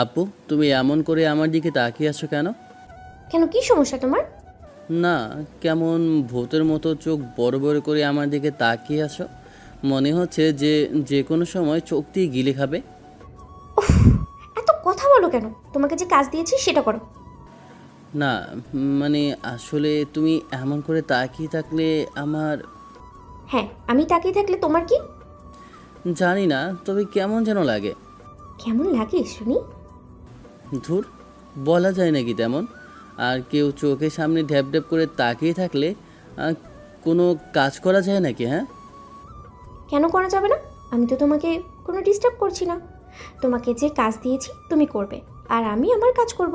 আপু, তুমি এমন করে আমার দিকে তাকিয়ে আছো কেন? কেন, কি সমস্যা তোমার? না, কেমন ভূতের মতো চোখ বড় বড় করে আমার দিকে তাকিয়ে আছো। মনে হচ্ছে যে যে কোনো সময় চোখ দিয়ে গিলে খাবে। উফ, এত কথা বলো কেন? তোমাকে যে কাজ দিয়েছি সেটা করো। না, মানে আসলে তুমি এমন করে তাকিয়ে থাকলে আমার হ্যাঁ, আমি তাকিয়ে থাকলে তোমার কি? জানি না, তবে কেমন যেন লাগে। কেমন লাগে শুনি? ধুর, বলা যায় নাকি তেমন। আর কেউ চোখের সামনে ঢ্যাপ ঢ্যাপ করে তাকিয়ে থাকলে আহ, কোনো কাজ করা যায় নাকি? হ্যাঁ, কেন করা যাবে না? আমি তো তোমাকে কোনো ডিস্টার্ব করছি না। তোমাকে যে কাজ দিয়েছি তুমি করবে, আর আমি আমার কাজ করব।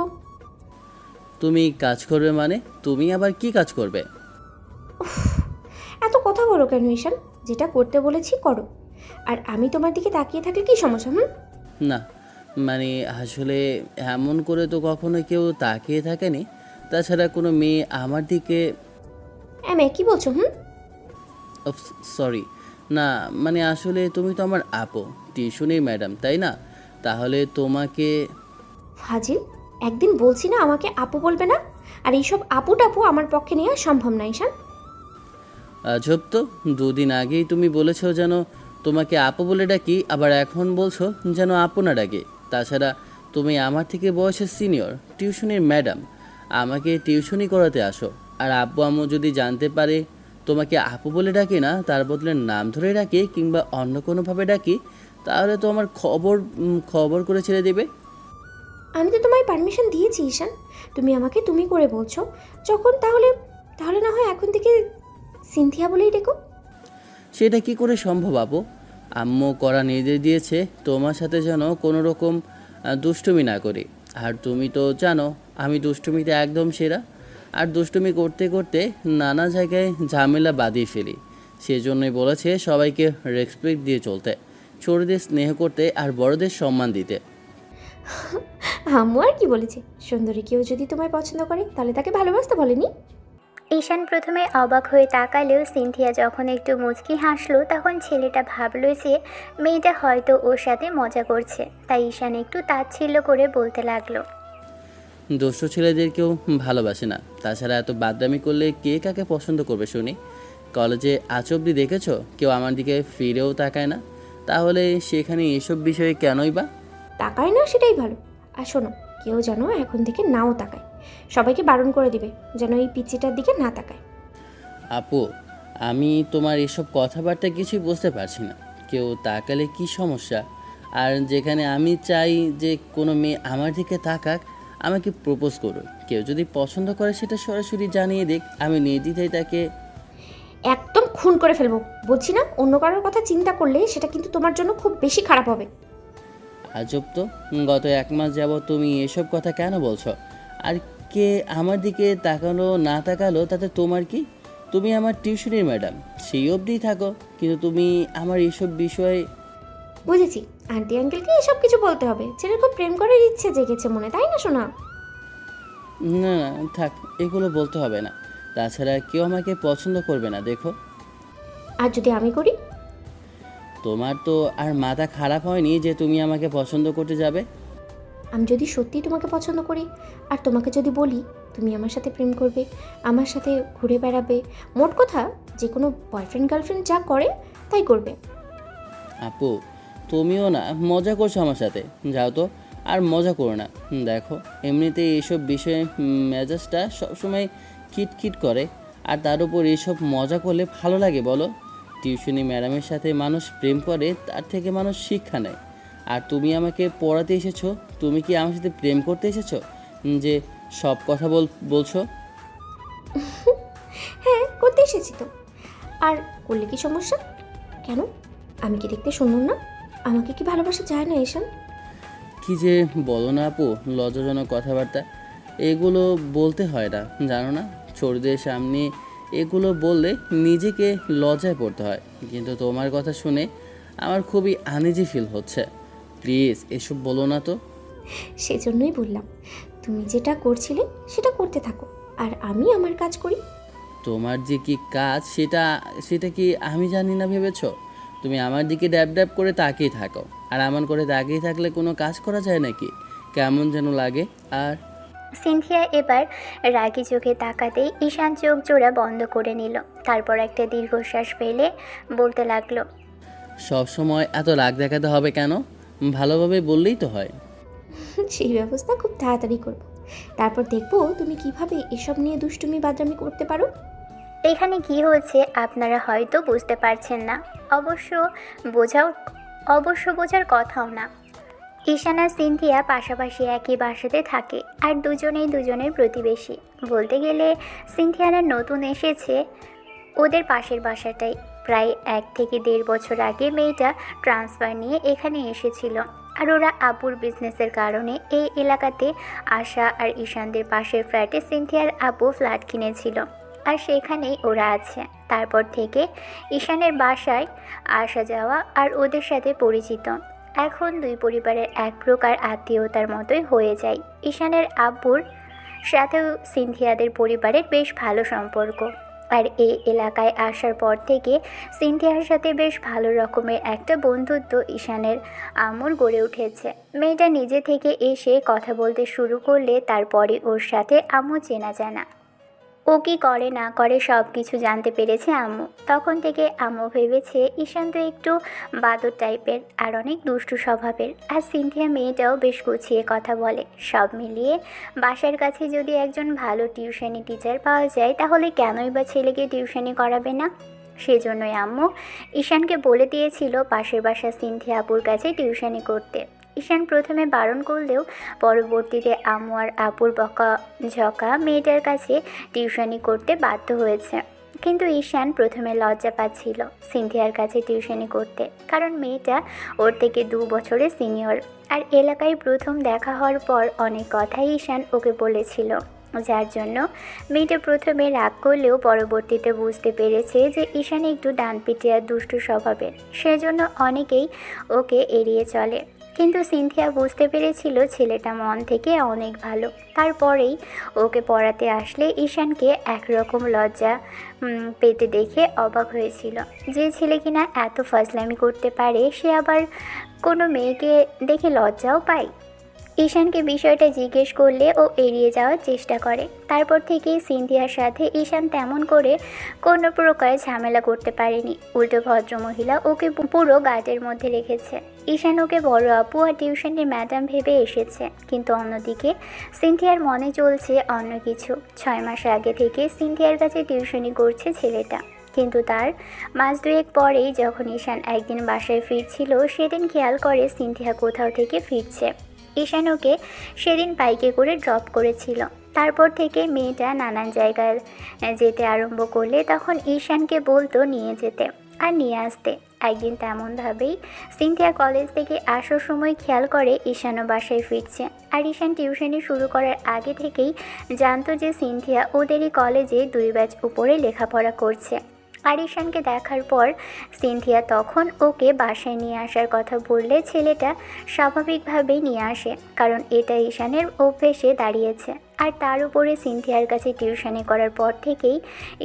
তুমি কাজ করবে মানে তুমি আবার কি কাজ করবে? এত কথা বলো কেন ঈশান? যেটা করতে বলেছি করো। আর আমি তোমার দিকে তাকিয়ে থাকলে কি সমস্যা? না, মানে আসলে এমন করে তো কখনো কেউ তাকিয়ে থাকেনি। তাছাড়া কোনো মেয়ে আমার দিকে কি বলছো? সরি, না মানে আসলে তুমি তো আমার আপু, টিউশনের ম্যাডাম, তাই না? তাহলে তোমাকে ফাজিল, একদিন বলছি না আমাকে আপু বলবে না? আর এইসব আপু টাপু আমার পক্ষে নেওয়া সম্ভব না ঈশান। আজব তো, দুদিন আগেই তুমি বলেছো যেন তোমাকে আপু বলে ডাকি, আবার এখন বলছো যেন আপু না ডাকে। তাছাড়া তুমি আমার থেকে বয়সে সিনিয়র, টিউশনের ম্যাডাম, আমাকে টিউশনি করাতে আসো। আর আব্বু আম্মু যদি জানতে পারে তোমাকে আপু বলে ডাকি না, তার বদলে নাম ধরে ডাকি কিংবা অন্য কোনোভাবে ডাকি, তাহলে তো আমার খবর করে ছেড়ে দেবে। আমি তো তোমায় পারমিশন দিয়েছি ঈশান। তুমি আমাকে তুমি করে বলছো যখন, তাহলে তাহলে না হয় এখন থেকে সিনথিয়া বলেই ডেকো। সেটা কি করে সম্ভব আপু? আম্মু করা নির্দেশ দিয়েছে তোমার সাথে যেন কোনো রকম দুষ্টুমি না করি। আর তুমি তো জানো আমি দুষ্টুমিতে একদম সেরা। আর দুষ্টুমি করতে করতে নানা জায়গায় ঝামেলা বাঁধিয়ে ফেলি। সেজন্যই বলেছে সবাইকে রেসপেক্ট দিয়ে চলতে, ছোটদের স্নেহ করতে আর বড়দের সম্মান দিতে। আম্মু আর কি বলেছে? সুন্দরী কেউ যদি তোমায় পছন্দ করে তাহলে তাকে ভালোবাসতে বলেনি? ঈশান প্রথমে অবাক হয়ে তাকালেও সিনথিয়া যখন একটু মুচকি হাসলো তখন ছেলেটা ভাবলো যে মেয়েটা হয়তো ওর সাথে মজা করছে, তাই ঈশান একটু তাচ্ছিল্য করে বলতে লাগলো। দুষ্ট ছেলেদের কেউ ভালোবাসে না। তাছাড়া এত বাদরামি করলে কে কাকে পছন্দ করবে শুনি? কলেজে আজ অব্দি দেখেছো কেউ আমার দিকে ফিরেও তাকায় না? তাহলে সেখানে এসব বিষয়ে কেনই বা? তাকায় না সেটাই ভালো। আর শোনো, কেউ যেন এখন থেকে নাও তাকায়। সবাইকে বারণ করে দিবে যেন এই পিচ্চিটার দিকে না তাকায়। আপু, আমি তোমার এসব কথাবার্তা কিছুই বুঝতে পারছি না। কেউ তাকালে কি সমস্যা? আর যেখানে আমি চাই যে কোনো মেয়ে আমার দিকে তাকাক, আমাকে প্রপোজ করুক, কেউ যদি পছন্দ করে সেটা সরাসরি জানিয়ে দিক, আমি নির্দ্বিধায় তাকে। একদম খুন করে ফেলবো বলছি না? অন্য কারোর কথা চিন্তা করলে সেটা কিন্তু তোমার জন্য খুব বেশি খারাপ হবে। আজব তো, গত 1 মাস যাবৎ তুমি এসব কথা কেন বলছো? আর কে আমার দিকে তাকালো না তাকালো তাতে তোমার কি? তুমি আমার টিউশনের ম্যাডাম, সেই অবধিই থাকো, কিন্তু তুমি আমার এইসব বিষয়ে। বুঝেছি, আন্টি আঙ্কেলকে এসব কিছু বলতে হবে। ছেলের খুব প্রেম করার ইচ্ছে জেগেছে মনে, তাই না শোনা? না না, থাক, এগুলো বলতে হবে না। তাছাড়া কেউ আমাকে পছন্দ করবে না, দেখো। আর যদি আমি করি? তোমার তো আর মাথা খারাপ হয়নি যে তুমি আমাকে পছন্দ করতে যাবে? আমি যদি সত্যিই তোমাকে পছন্দ করি, আর তোমাকে যদি বলি তুমি আমার সাথে প্রেম করবে, আমার সাথে ঘুরে বেড়াবে, মোট কথা যে কোনো বয়ফ্রেন্ড গার্লফ্রেন্ড যা করে তাই করবে। আপু, তুমিও না মজা করছো আমার সাথে? যাও তো, আর মজা করো না। দেখো, এমনিতেই এইসব বিষয়ে মেজাজটা সবসময় খিটখিট করে। আর তার উপর এইসব মজা করলে ভালো লাগে বলো? টিউশনি ম্যাডামের সাথে মানুষ প্রেম করে, তার থেকে মানুষ শিক্ষা নেয়। আর তুমি আমাকে পড়াতে এসেছো, তুমি কি আমার সাথে প্রেম করতে এসেছো যে সব কথা বলছো? হ্যাঁ, করতে এসেছি তো। আর করলে কি সমস্যা? কেন, আমি কি দেখতে সুন্দর না? আমাকে কি ভালোবাসা যায় না ঈশান? কি যে বলো না আপু, লজ্জাজনক কথাবার্তা এগুলো বলতে হয় না, জানো না? ছোটদের সামনে এগুলো বললে নিজেকে লজ্জায় পড়তে হয়। কিন্তু তোমার কথা শুনে আমার খুবই আনইজি ফিল হচ্ছে। প্লিজ এসব বলো না তো। সেজন্যই বললাম, তুমি যেটা করছিলে সেটা করতে থাকো, আর আমি আমার কাজ করি। তোমার যে কি কাজ সেটা সেটা কি আমি জানি না ভেবেছো? তুমি আমার দিকে ড্যাব ড্যাব করে তাকিয়ে থাকো। আর এমন করে তাকিয়ে থাকলে কোনো কাজ করা যায় নাকি? কেমন যেন লাগে। আর সিনথিয়া এবার রাগী চোখে তাকাতেই ঈশান চোখ জোড়া বন্ধ করে নিল। তারপর একটা দীর্ঘশ্বাস ফেলে বলতে লাগলো, সব সময় এত রাগ দেখাতে হবে কেন? ভালোভাবে বললেই তো হয়। সেই ব্যবস্থা খুব তাড়াতাড়ি করব। তারপর দেখবো তুমি কিভাবে এসব নিয়ে দুষ্টুমি বাদরামি করতে পারো। এখানে কি হয়েছে আপনারা হয়তো বুঝতে পারছেন না। অবশ্য বোঝার কথাও না। ঈশান আর সিনথিয়া পাশাপাশি একই বাসাতে থাকে আর দুজনেই দুজনের প্রতিবেশী। বলতে গেলে সিনথিয়ারা নতুন এসেছে ওদের পাশের বাসাটাই। প্রায় 1 থেকে 1.5 বছর আগে মেয়েটা ট্রান্সফার নিয়ে এখানে এসেছিল। আর ওরা আপুর বিজনেসের কারণে এই এলাকাতে আশা আর ঈশানদের পাশের ফ্ল্যাটে সিনথিয়ার আপু ফ্ল্যাট কিনেছিল আর সেখানেই ওরা আছে। তারপর থেকে ঈশানের বাসায় আসা যাওয়া আর ওদের সাথে পরিচিত। এখন দুই পরিবারের এক প্রকার আত্মীয়তার মতোই হয়ে যায়। ঈশানের আব্বুর সাথেও সিনথিয়াদের পরিবারের বেশ ভালো সম্পর্ক। আর এই এলাকায় আসার পর থেকে সিনথিয়ার সাথে বেশ ভালো রকমের একটা বন্ধুত্ব ঈশানের আম্মুর গড়ে উঠেছে। মেয়েটা নিজে থেকে এসে কথা বলতে শুরু করলে তারপরে ওর সাথে আম্মু চেনা জানা। ও কি করে না করে সব কিছু জানতে পেরেছে আম্মু। তখন থেকে আম্মু ভেবেছে ঈশান তো একটু বাদর টাইপের আর অনেক দুষ্টু স্বভাবের। আর সিনথিয়া মেয়েটাও বেশ গুছিয়ে কথা বলে। সব মিলিয়ে বাসার কাছে যদি একজন ভালো টিউশনি টিচার পাওয়া যায় তাহলে কেনই বা ছেলেকে টিউশনি করাবে না। সেজন্যই আম্মু ঈশানকে বলে দিয়েছিল পাশের বাসা সিনথিয়া আপুর কাছে টিউশনি করতে। ঈশান প্রথমে বারণ করলেও পরবর্তীতে আম্মু আর আপুর বকাঝকা মেয়েটার কাছে টিউশনি করতে বাধ্য হয়েছে। কিন্তু ঈশান প্রথমে লজ্জা পাচ্ছিল সিনথিয়ার কাছে টিউশনি করতে, কারণ মেয়েটা ওর থেকে 2 বছরের সিনিয়র। আর এলাকায় প্রথম দেখা হওয়ার পর অনেক কথাই ঈশান ওকে বলেছিল, যার জন্য মেয়েটা প্রথমে রাগ করলেও পরবর্তীতে বুঝতে পেরেছে যে ঈশান একটু ডানপিটে আর দুষ্টু স্বভাবের। সেজন্য অনেকেই ওকে এড়িয়ে চলে। কিন্তু সিনথিয়া বুঝতে পেরেছিল ছেলেটা মন থেকে অনেক ভালো। তারপরেই ওকে পড়াতে আসলে ঈশানকে একরকম লজ্জা পেতে দেখে অবাক হয়েছিল। যে ছেলে কিনা এত ফাজলামি করতে পারে সে আবার কোনো মেয়েকে দেখে লজ্জাও পায়। ঈশানকে বিষয়টা জিজ্ঞেস করলে ও এড়িয়ে যাওয়ার চেষ্টা করে। তারপর থেকেই সিনথিয়ার সাথে ঈশান তেমন করে কোনো প্রকার ঝামেলা করতে পারেনি। উল্টো ভদ্রমহিলা ওকে পুরো গার্ডের মধ্যে রেখেছে। ঈশান ওকে বড় আপু আর টিউশনের ম্যাডাম ভেবে এসেছে, কিন্তু অন্যদিকে সিনথিয়ার মনে চলছে অন্য কিছু। 6 মাস আগে থেকে সিনথিয়ার কাছে টিউশনি করছে ছেলেটা। কিন্তু তার মাস 2 পরেই যখন ঈশান একদিন বাসায় ফিরছিল সেদিন খেয়াল করে সিনথিয়া কোথাও থেকে ফিরছে। ঈশান ওকে সেদিন বাইকে করে ড্রপ করেছিল। তারপর থেকে মেয়েটা নানান জায়গায় যেতে আরম্ভ করলে তখন ঈশানকে বলতো নিয়ে যেতে আর নিয়ে আসতে। একদিন তেমনভাবেই সিনথিয়া কলেজ থেকে আসার সময় খেয়াল করে ঈশানও বাসায় ফিরছে। আর ঈশান টিউশনি শুরু করার আগে থেকেই জানতো যে সিনথিয়া ওদেরই কলেজে 2 ব্যাচ উপরে লেখাপড়া করছে। আর ঈশানকে দেখার পর সিনথিয়া তখন ওকে বাসায় নিয়ে আসার কথা বললে ছেলেটা স্বাভাবিকভাবেই নিয়ে আসে, কারণ এটা ঈশানের অভ্যেসে দাঁড়িয়েছে। আর তার উপরে সিনথিয়ার কাছে টিউশনি করার পর থেকেই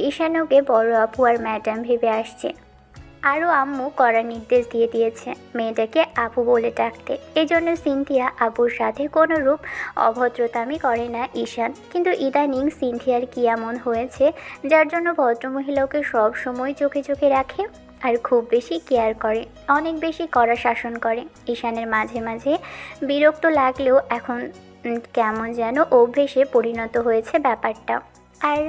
ঈশান ওকে বড় আপু আর ম্যাডাম ভেবে আসছে। আরও আম্মু কড়া নির্দেশ দিয়ে দিয়েছে মেয়েটাকে আপু বলে ডাকতে। এজন্য সিনথিয়া আপুর সাথে কোনো রূপ অভদ্রতামি করে না ঈশান। কিন্তু ইদানিং সিনথিয়ার কি এমন হয়েছে যার জন্য ভদ্রমহিলাকে সব সময় চোখে চোখে রাখে আর খুব বেশি কেয়ার করে, অনেক বেশি কড়া শাসন করে। ঈশানের মাঝে মাঝে বিরক্ত লাগলেও এখন কেমন যেন অভ্যেসে পরিণত হয়েছে ব্যাপারটা। আর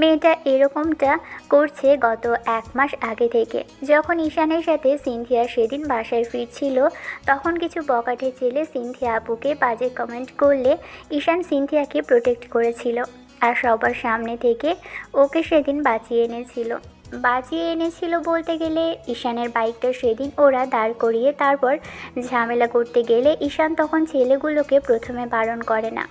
মেয়েটা এরকমটা করছে গত 1 মাস আগে থেকে। যখন ঈশানের সাথে সিনথিয়া সেদিন বাসায় ফিরছিল তখন কিছু বকাটে ছেলে সিনথিয়া আপুকে বাজে কমেন্ট করলে ঈশান সিনথিয়াকে প্রোটেক্ট করেছিল আর সবার সামনে থেকে ওকে সেদিন বাঁচিয়ে এনেছিল বলতে গেলে ঈশানের বাইকটা সেদিন ওরা দাঁড় করিয়ে তারপর ঝামেলা করতে গেলে ঈশান তখন ছেলেগুলোকে প্রথমে বারণ করে না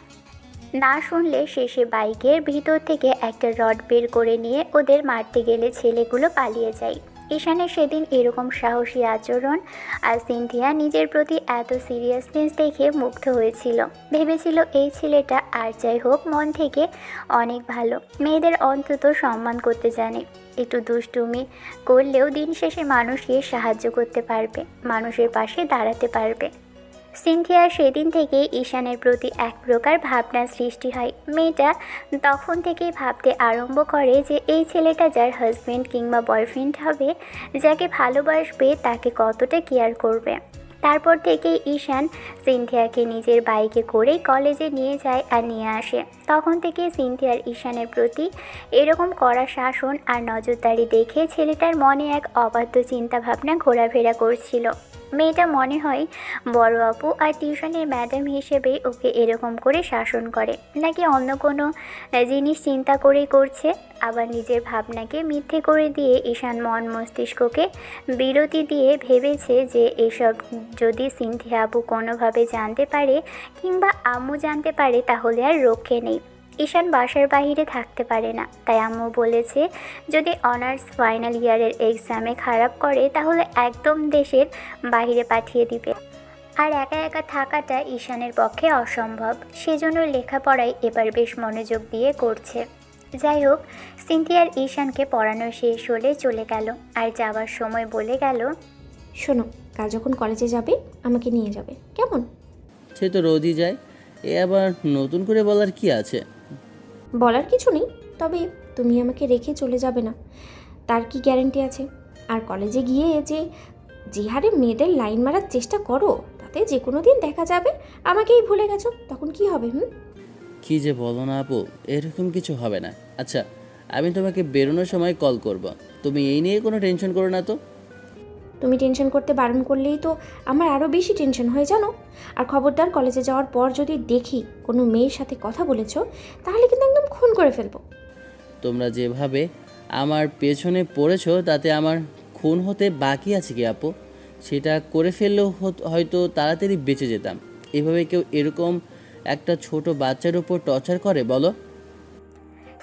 শুনলে শেষে বাইকের ভিতর থেকে একটা রড বের করে নিয়ে ওদের মারতে গেলে ছেলেগুলো পালিয়ে যায়। ঈশানের সেদিন এরকম সাহসী আচরণ আর সিনথিয়া নিজের প্রতি এত সিরিয়াসনেস দেখে মুগ্ধ হয়েছিল। ভেবেছিল এই ছেলেটা আর যাই হোক মন থেকে অনেক ভালো, মেয়েদের অন্তত সম্মান করতে জানে, একটু দুষ্টুমি করলেও দিন শেষে মানুষকে সাহায্য করতে পারবে, মানুষের পাশে দাঁড়াতে পারবে। সিনথিয়ার সেদিন থেকে ঈশানের প্রতি এক প্রকার ভাবনার সৃষ্টি হয়। মেয়েটা তখন থেকেই ভাবতে আরম্ভ করে যে এই ছেলেটা যার হাজব্যান্ড কিংবা বয়ফ্রেন্ড হবে, যাকে ভালোবাসবে, তাকে কতটা কেয়ার করবে। তারপর থেকেই ঈশান সিনথিয়াকে নিজের বাইকে করেই কলেজে নিয়ে যায় আর নিয়ে আসে। তখন থেকে সিনথিয়ার ঈশানের প্রতি এরকম কড়া শাসন আর নজরদারি দেখে ছেলেটার মনে এক অবাধ্য চিন্তাভাবনা ঘোরাফেরা করছিল। মেয়েটা মনে হয় বড় আপু আর টিউশনের ম্যাডাম হিসেবে ওকে এরকম করে শাসন করে, নাকি অন্য কোনো জিনিস চিন্তা করেই করছে। আবার নিজের ভাবনাকে মিথ্যে করে দিয়ে ঈশান মন মস্তিষ্ককে বিরতি দিয়ে ভেবেছে যে এসব যদি সিনথিয়া আপু কোনোভাবে জানতে পারে কিংবা আম্মু জানতে পারে তাহলে আর রক্ষে নেই। ঈশান বাসার বাইরে থাকতে পারে না, তাই আম্মু বলেছে যদি অনার্স ফাইনাল ইয়ারের এক্সামে খারাপ করে তাহলে একদম দেশের বাইরে পাঠিয়ে দিবে। আর একা একা থাকাটা ঈশানের পক্ষে অসম্ভব, সেজন্য লেখাপড়ায় এবার বেশ মনোযোগ দিয়ে করছে। যাই হোক, সিনথিয়ার ঈশানকে পড়ানো শেষ হলে চলে গেল, আর যাওয়ার সময় বলে গেল, শোনো, কাল যখন কলেজে যাবে আমাকে নিয়ে যাবে, কেমন? সে তো রোজই যায়, এ আবার নতুন করে বলার কি আছে? বলার কিছু নেই, তবে তুমি আমাকে রেখে চলে যাবে না তার কি গ্যারান্টি আছে? আর কলেজে গিয়ে যে হারে মেয়েদের লাইন মারার চেষ্টা করো, তাতে যে কোনো দিন দেখা যাবে আমাকেই ভুলে গেছো, তখন কি হবে? কি যে বলো না আপু, এরকম কিছু হবে না। আচ্ছা, আমি তোমাকে বেরোনোর সময় কল করব, তুমি এই নিয়ে কোনো টেনশন করো না তো। তুমি টেনশন করতে বারণ করলেই তো আমার আরও বেশি টেনশন হয় জানো। আর খবরদার কলেজে যাওয়ার পর যদি দেখি কোনো মেয়ের সাথে কথা বলেছো তাহলে কিন্তু একদম খুন করে ফেলবো। তোমরা যেভাবে আমার পেছনে পড়েছো তাতে আমার খুন হতে বাকি আছে কি আপু? সেটা করে ফেললেও হয়তো তাড়াতাড়ি বেঁচে যেতাম। এভাবে কেউ এরকম একটা ছোট বাচ্চার উপর টর্চার করে বলো?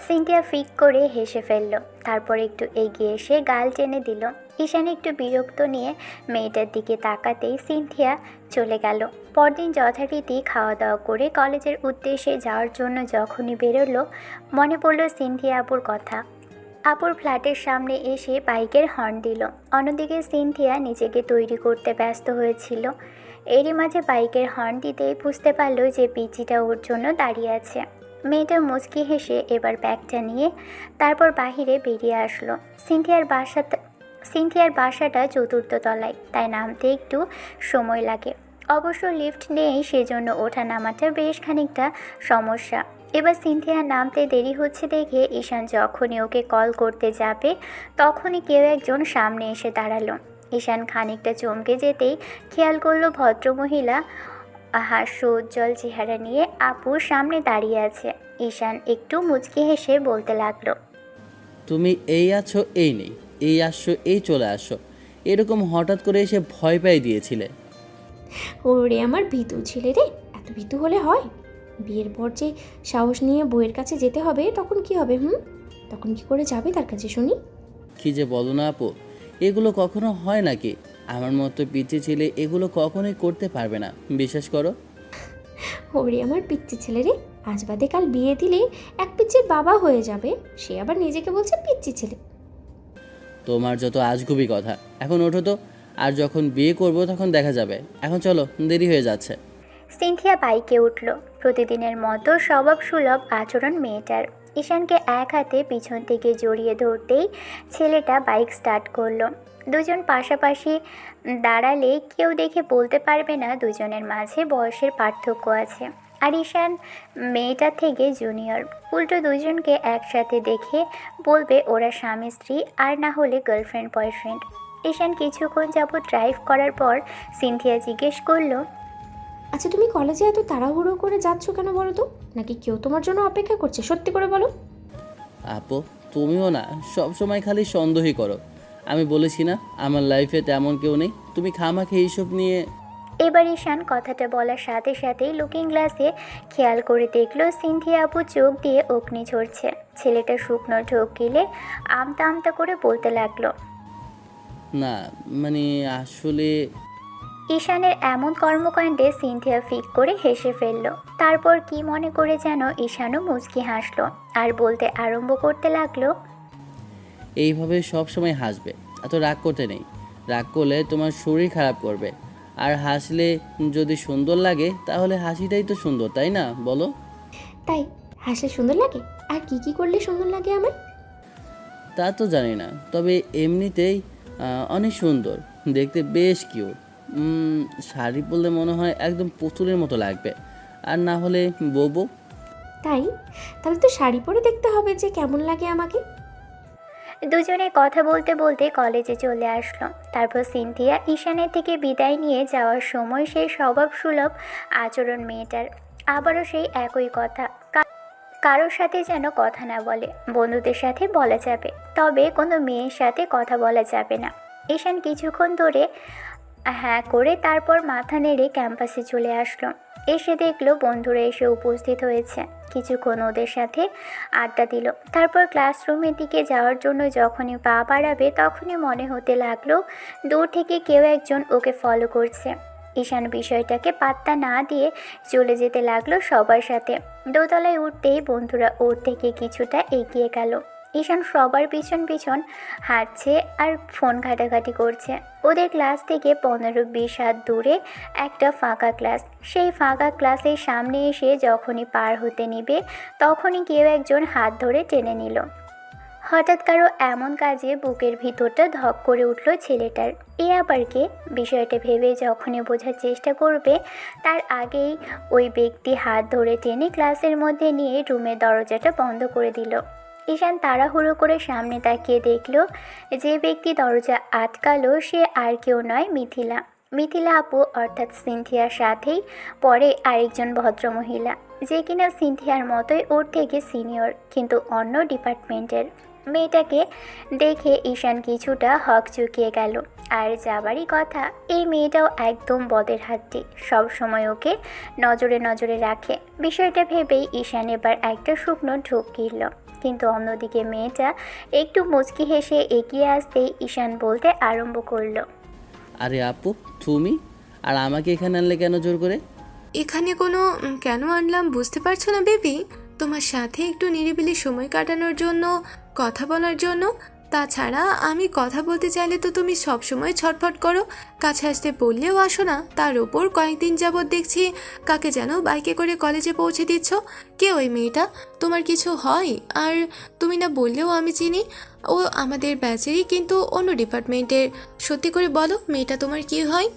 সিনথিয়া ফিক করে হেসে ফেলল, তারপর একটু এগিয়ে এসে গাল টেনে দিল। ঈশান একটু বিরক্ত নিয়ে মেয়েটার দিকে তাকাতেই সিনথিয়া চলে গেল। পরদিন যথারীতি খাওয়া দাওয়া করে কলেজের উদ্দেশ্যে যাওয়ার জন্য যখনই বেরোলো, মনে পড়ল সিনথিয়া আপুর কথা। আপুর ফ্ল্যাটের সামনে এসে বাইকের হর্ন দিল। অন্যদিকে সিনথিয়া নিজেকে তৈরি করতে ব্যস্ত হয়েছিল। এরই মাঝে বাইকের হর্ন দিতেই বুঝতে পারল যে পিচিটা ওর জন্য দাঁড়িয়ে আছে। মেয়েটা মুচকি হেসে এবার ব্যাগটা নিয়ে তারপর বাহিরে বেরিয়ে আসলো। সিনথিয়ার বাসাটা চতুর্থ তলায়, তাই নামতে একটু সময় লাগে। অবশ্য লিফট নেই, সেজন্য ওঠা নামাটা বেশ খানিকটা সমস্যা। এবার সিনথিয়ার নামতে দেরি হচ্ছে দেখে ঈশান যখনই ওকে কল করতে যাবে তখনই কেউ একজন সামনে এসে দাঁড়ালো। ঈশান খানিকটা চমকে যেতেই খেয়াল করলো ভদ্রমহিলা হাস্য উজ্জ্বল চেহারা নিয়ে আপুর সামনে দাঁড়িয়ে আছে। ঈশান একটু মুচকি হেসে বলতে লাগলো, তুমি এই আছো এই নেই, এই আসছো এই চলে আসছো, এরকম হঠাৎ করে এসে ভয় পাই দিয়েছিলে। ওরে আমার ভীতু ছেলে রে, এত ভীতু হলে হয়? বিয়ের পর যে সাহস নিয়ে বউয়ের কাছে যেতে হবে তখন কি হবে? তখন কি করে যাবে তার কাছে শুনি? কি যে বলো না আপু, এগুলো কখনো হয় নাকি? আমার মতো পিচ্ছি ছেলে এগুলো কখনোই করতে পারবে না, বিশ্বাস করো। ওরে আমার পিচ্চি ছেলে রে, আজ বাদে কাল বিয়ে দিলে এক পিচ্চির বাবা হয়ে যাবে, সে আবার নিজেকে বলছে পিচ্চি ছেলে। তোমার যত আজগুবি কথা, এখন ওঠো তো, আর যখন বিয়ে করব তখন দেখা যাবে। এখন চলো, দেরি হয়ে যাচ্ছে। সিনথিয়া বাইকে উঠল। প্রতিদিনের মতো স্বভাব সুলভ আচরণ মেয়েটার। ঈশানকে এক হাতে পিছন থেকে জড়িয়ে ধরতেই ছেলেটা বাইক স্টার্ট করলো। দুজন পাশাপাশি দাঁড়ালে কেউ দেখে বলতে পারবে না দুজনের মাঝে বয়সের পার্থক্য আছে। আর ঈশান মেয়েটার থেকে জুনিয়র, উল্টো দুজনকে একসাথে দেখে বলবে ওরা স্বামী স্ত্রী, আর না হলে গার্লফ্রেন্ড বয়ফ্রেন্ড। ঈশান কিছুক্ষণ যাবৎ ড্রাইভ করার পর সিনথিয়া জিজ্ঞেস করলো, আচ্ছা, তুমি কলেজে এত তাড়াহুড়ো করে যাচ্ছ কেন বলো তো? নাকি কেউ তোমার জন্য অপেক্ষা করছে? সত্যি করে বলো। আপু, তুমিও না সব সময় খালি সন্দেহই করো। আমি বলেছি না আমার লাইফে তেমন কেউ নেই, তুমি খামাখে এইসব নিয়ে। এবার ঈশান কথাটা বলার সাথে সাথেই লুকিং গ্লাসে খেয়াল করে দেখলো সিনথিয়া আপু চোখ দিয়ে অগ্নি ঝরছে। ছেলেটা শুকনো ঢোক গিলে আমতা আমতা করে বলতে লাগলো, না মানে আসলে। ঈশানের এমন কর্মকাণ্ডে সিনথিয়া ফিক করে হেসে ফেলল। তারপর কি মনে করে যেন ঈশানও মুচকি হাসলো আর বলতে আরম্ভ করতে লাগলো, এইভাবে সব সময় হাসবে, এত রাগ করতে নেই। রাগ করলে তোমার শরীর খারাপ করবে। আর হাসলে যদি সুন্দর লাগে তাহলে হাসিটাই তো সুন্দর, তাই না বলো? তাই হাসলে সুন্দর লাগে? আর কি কি করলে সুন্দর লাগে আমার? তা তো জানি না, তবে এমনিতেই অনেক সুন্দর, দেখতে বেশ কিউট। শাড়ি পরলে মনে হয় একদম পুতুলের মতো লাগবে, আর না হলে বউ। তাই তাহলে তো শাড়ি পরে দেখতে হবে যে কেমন লাগে আমাকে। দুজনে কথা বলতে বলতে কলেজে চলে আসলো। তারপর সিনথিয়া ঈশানের থেকে বিদায় নিয়ে যাওয়ার সময় সেই স্বভাবসুলভ আচরণ মেয়েটার। আবারও সেই একই কথা, কারোর সাথে যেন কথা না বলে, বন্ধুদের সাথে বলা যাবে, তবে কোনো মেয়ের সাথে কথা বলা যাবে না। ঈশান কিছুক্ষণ ধরে হ্যাঁ করে তারপর মাথা নেড়ে ক্যাম্পাসে চলে আসলো। এসে দেখলো বন্ধুরা এসে উপস্থিত হয়েছে। কিছুক্ষণ ওদের সাথে আড্ডা দিল। তারপর ক্লাসরুমের দিকে যাওয়ার জন্য যখনই পা বাড়াবে তখনই মনে হতে লাগলো দূর থেকে কেউ একজন ওকে ফলো করছে। ঈশান বিষয়টাকে পাত্তা না দিয়ে চলে যেতে লাগলো সবার সাথে। দোতলায় উঠতেই বন্ধুরা ওর থেকে কিছুটা এগিয়ে গেল। ঈশান সবার পিছন পিছন হাঁটছে আর ফোন ঘাটাঘাটি করছে। ওদের ক্লাস থেকে 15-20 হাত দূরে একটা ফাঁকা ক্লাস। সেই ফাঁকা ক্লাসের সামনে এসে যখনই পার হতে নিবে তখনই কেউ একজন হাত ধরে টেনে নিল। হঠাৎ কারো এমন কাজে বুকের ভিতরটা ধক করে উঠল ছেলেটার। এ আবার কে? বিষয়টা ভেবে যখনই বোঝার চেষ্টা করবে তার আগেই ওই ব্যক্তি হাত ধরে টেনে ক্লাসের মধ্যে নিয়ে রুমের দরজাটা বন্ধ করে দিল। ঈশান তাড়াহুড়ো করে সামনে তাকিয়ে দেখল যে ব্যক্তি দরজা আটকালো সে আর কেউ নয়, মিথিলা। মিথিলা আপু অর্থাৎ সিনথিয়ার সাথেই পরে আরেকজন ভদ্রমহিলা, যে কিনা সিনথিয়ার মতোই ওর থেকে সিনিয়র কিন্তু অন্য ডিপার্টমেন্টের। মেয়েটাকে দেখে ঈশান কিছুটা হক চুকিয়ে গেল। আর যাবারই কথা, এই মেয়েটাও একদম বদের হাড্ডি, সবসময় ওকে নজরে নজরে রাখে। বিষয়টা ভেবেই ঈশান এবার একটা শুকনো ঢোক গিলল। কিন্তু অন্যদিকে মেয়েটা একটু মুচকি হেসে এগিয়ে আসতেই ঈশান বলতে আরম্ভ করলো, আরে আপু, তুমি আর আমাকে এখানে আনলে কেন জোর করে? এখানে কোনো কেন আনলাম বুঝতে পারছো না বেবি? তোমার সাথে একটু নিরিবিলি সময় কাটানোর জন্য, কথা বলার জন্য। তাছাড়া আমি কথা বলতে চাইলে তো তুমি সবসময় ছটফট করো, কাছে আসতে বললেও আসো না। তার উপর কয়েকদিন যাবৎ দেখছি কাকে যেন বাইকে করে কলেজে পৌঁছে দিচ্ছ। কে ওই মেয়েটা? তোমার কিছু হয়? আর তুমি না বললেও আমি চিনি, ও আমাদের ব্যাচেরই কিন্তু অন্য ডিপার্টমেন্টের। সত্যি করে বলো, মেয়েটা তোমার কি হয়?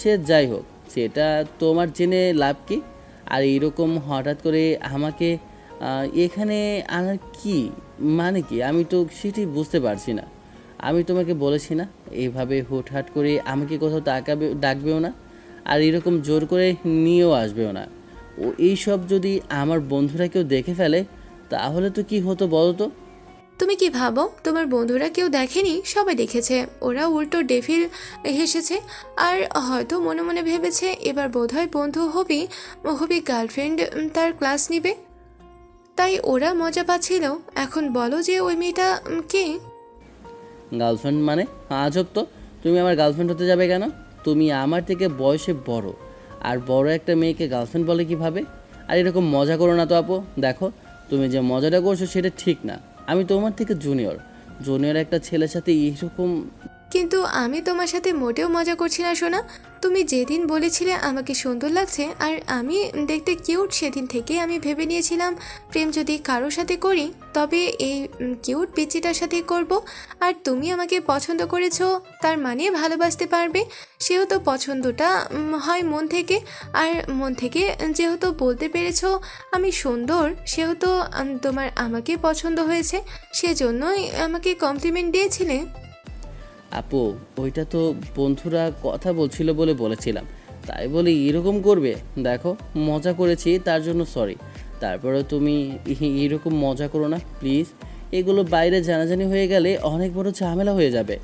সে যাই হোক, সেটা তোমার জেনে লাভ কি? আর এরকম হঠাৎ করে আমাকে এখানে আনার কি মানে কি, আমি তো সেটাই বুঝতে পারছি না। আমি তোমাকে বলেছি না, এইভাবে হুটহাট করে আমাকে কোথাও ডাকবেও না, আর এরকম জোর করে নিয়েও আসবেও না। ও এইসব যদি আমার বন্ধুরা কেউ দেখে ফেলে তাহলে তো কি হতো বলো তো? তুমি কি ভাবো তোমার বন্ধুরা কেউ দেখেনি? সবাই দেখেছে। ওরা উল্টো ডেভিল হেসেছে আর হয়তো মনে মনে ভেবেছে এবার বোধহয় বন্ধু হবি হবি গার্লফ্রেন্ড তার ক্লাস নিবে, তাই ওরা মজা পাচ্ছিল। এখন বলো যে ওই মেয়েটা কে? গার্লফ্রেন্ড মানে? আজব তো, তুমি আমার গার্লফ্রেন্ড হতে যাবে কেন? তুমি আমার থেকে বয়সে বড়, আর বড় একটা মেয়েকে গার্লফ্রেন্ড বলে কিভাবে? আর এরকম মজা করো না তো আপু। দেখো, তুমি যে মজাটা করছো সেটা ঠিক না। আমি তোমার থেকে জুনিয়র একটা ছেলের সাথে এইরকম। কিন্তু আমি তোমার সাথে মোটেও মজা করছি না সোনা। তুমি যেদিন বলেছিলে আমাকে সুন্দর লাগছে আর আমি দেখতে কিউট, সেদিন থেকে আমি ভেবে নিয়েছিলাম প্রেম যদি কারোর সাথে করি তবে এই কিউট পিচিটার সাথেই করব। আর তুমি আমাকে পছন্দ করেছো, তার মানে ভালোবাসতে পারবে। সেহেতু পছন্দটা হয় মন থেকে, আর মন থেকে যেহেতু বলতে পেরেছো আমি সুন্দর, সেহেতু তোমার আমাকে পছন্দ হয়েছে, সেজন্যই আমাকে কমপ্লিমেন্ট দিয়েছিলে। আপু, ওইটা তো বন্ধুরা কথা বলছিল বলে বলেছিলাম, তাই বলে এরকম করবে? দেখো, মজা করেছি তার জন্য সরি। তারপরে তুমি এরকম মজা করো না প্লিজ। এগুলো বাইরে জানাজানি হয়ে গেলে অনেক বড় ঝামেলা হয়ে যাবে।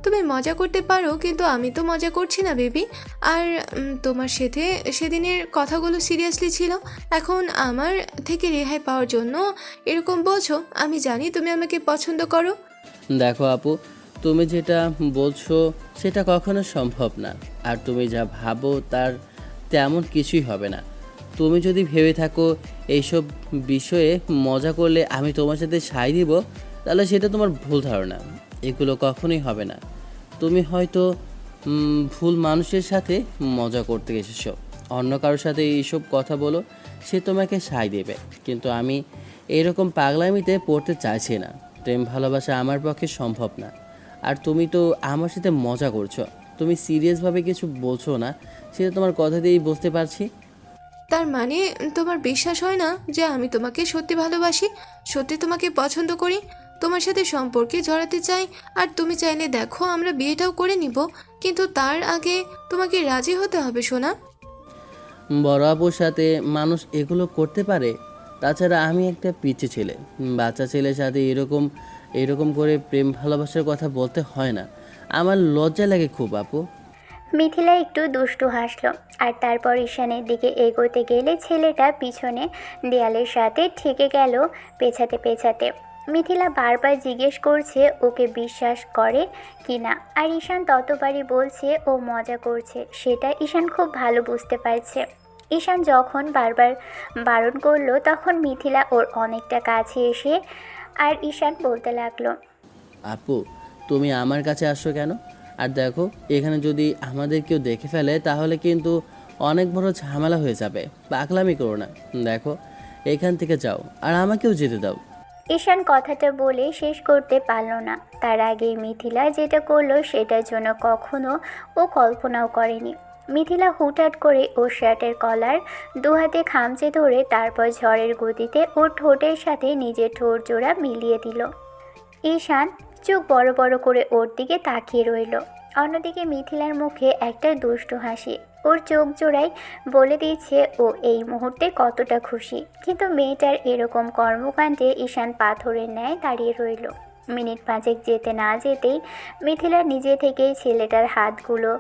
তুমি মজা করতে পারো কিন্তু আমি তো মজা করছি না বেবি। আর তোমার সাথে সেদিনের কথাগুলো সিরিয়াসলি ছিল। এখন আমার থেকে রেহাই পাওয়ার জন্য এরকম বলছো? আমি জানি তুমি আমাকে পছন্দ করো। দেখো আপু, তুমি যেটা বলছো সেটা কখনো সম্ভব না, আর তুমি যা ভাবো তার তেমন কিছুই হবে না। তুমি যদি ভেবে থাকো এইসব বিষয়ে মজা করলে আমি তোমার সাথে সাই দিব, তাহলে সেটা তোমার ভুল ধারণা। এগুলো কখনোই হবে না। তুমি হয়তো ভুল মানুষের সাথে মজা করতে এসেছো। অন্য কারোর সাথে এইসব কথা বলো, সে তোমাকে সায় দেবে, কিন্তু আমি এরকম পাগলামিতে পড়তে চাইছি না। প্রেম ভালোবাসা আমার পক্ষে সম্ভব না। আর তুমি তো আমার সাথে মজা করছো, তুমি সিরিয়াসভাবে কিছু বলছো না, সেটা তোমার কথা দিয়েই বুঝতে পারছি। তার মানে তোমার বিশ্বাস হয় না যে আমি তোমাকে সত্যি ভালোবাসি, সত্যি তোমাকে পছন্দ করি, তোমার সাথে সম্পর্কে জড়াতে চাই। আর তুমি চাইলে দেখো আমরা বিয়েটাও করে নিব, কিন্তু তার আগে তোমাকে রাজি হতে হবে সোনা। বড় আপুর সাথে মানুষ এগুলো করতে পারে? তাছাড়া আমি একটা পিচ্চি ছেলে, বাচ্চা ছেলের সাথে এরকম এরকম করে প্রেম ভালোবাসার কথা বলতে হয় না। আমার লজ্জা লাগে খুব আপু। মিথিলা একটু দুষ্টু হাসলো আর তারপর ঈশানের দিকে এগোতে গেলে ছেলেটা পিছনে দেয়ালের সাথে ঠেকে গেল পেছাতে পেছাতে। মিথিলা বারবার জিজ্ঞেস করছে ওকে বিশ্বাস করে কি না, আর ঈশান ততবারই বলছে ও মজা করছে। সেটা ঈশান খুব ভালো বুঝতে পারছে। ঈশান যখন বারবার বারণ করলো তখন মিথিলা ওর অনেকটা কাছে এসে আর ঈশান বলতে লাগলো, আপু, তুমি আমার কাছে আসছো কেন? আর দেখো, এখানে যদি আমাদের কেউ দেখে ফেলে তাহলে কিন্তু অনেক বড় ঝামেলা হয়ে যাবে। পাগলামি করো না, দেখো এখান থেকে যাও আর আমাকেও যেতে দাও। ঈশান কথাটা বলে শেষ করতে পারল না। তার আগেই মিথিলা যেটা করলো সেটার জন্য কখনো ও কল্পনাও করেনি। মিথিলা হুটহাট করে ওর শার্টের কলার দুহাতে খামচে ধরে তারপর ঝড়ের গতিতে ওর ঠোঁটের সাথে নিজের ঠোঁট জোড়া মিলিয়ে দিল। ঈশান চোখ বড় বড় করে ওর দিকে তাকিয়ে রইল। অন্যদিকে মিথিলার মুখে একটা দুষ্টু হাসি ওর চোখ জোড়ায় বলে দিয়েছে ও এই মুহূর্তে কতটা খুশি। কিন্তু মেয়েটার এরকম কর্মকাণ্ডে ঈশান পাথরের ন্যায় দাঁড়িয়ে রইল। মিনিট পাঁচেক যেতে না যেতেই মিথিলা নিজে থেকেই ছেলেটার হাতগুলো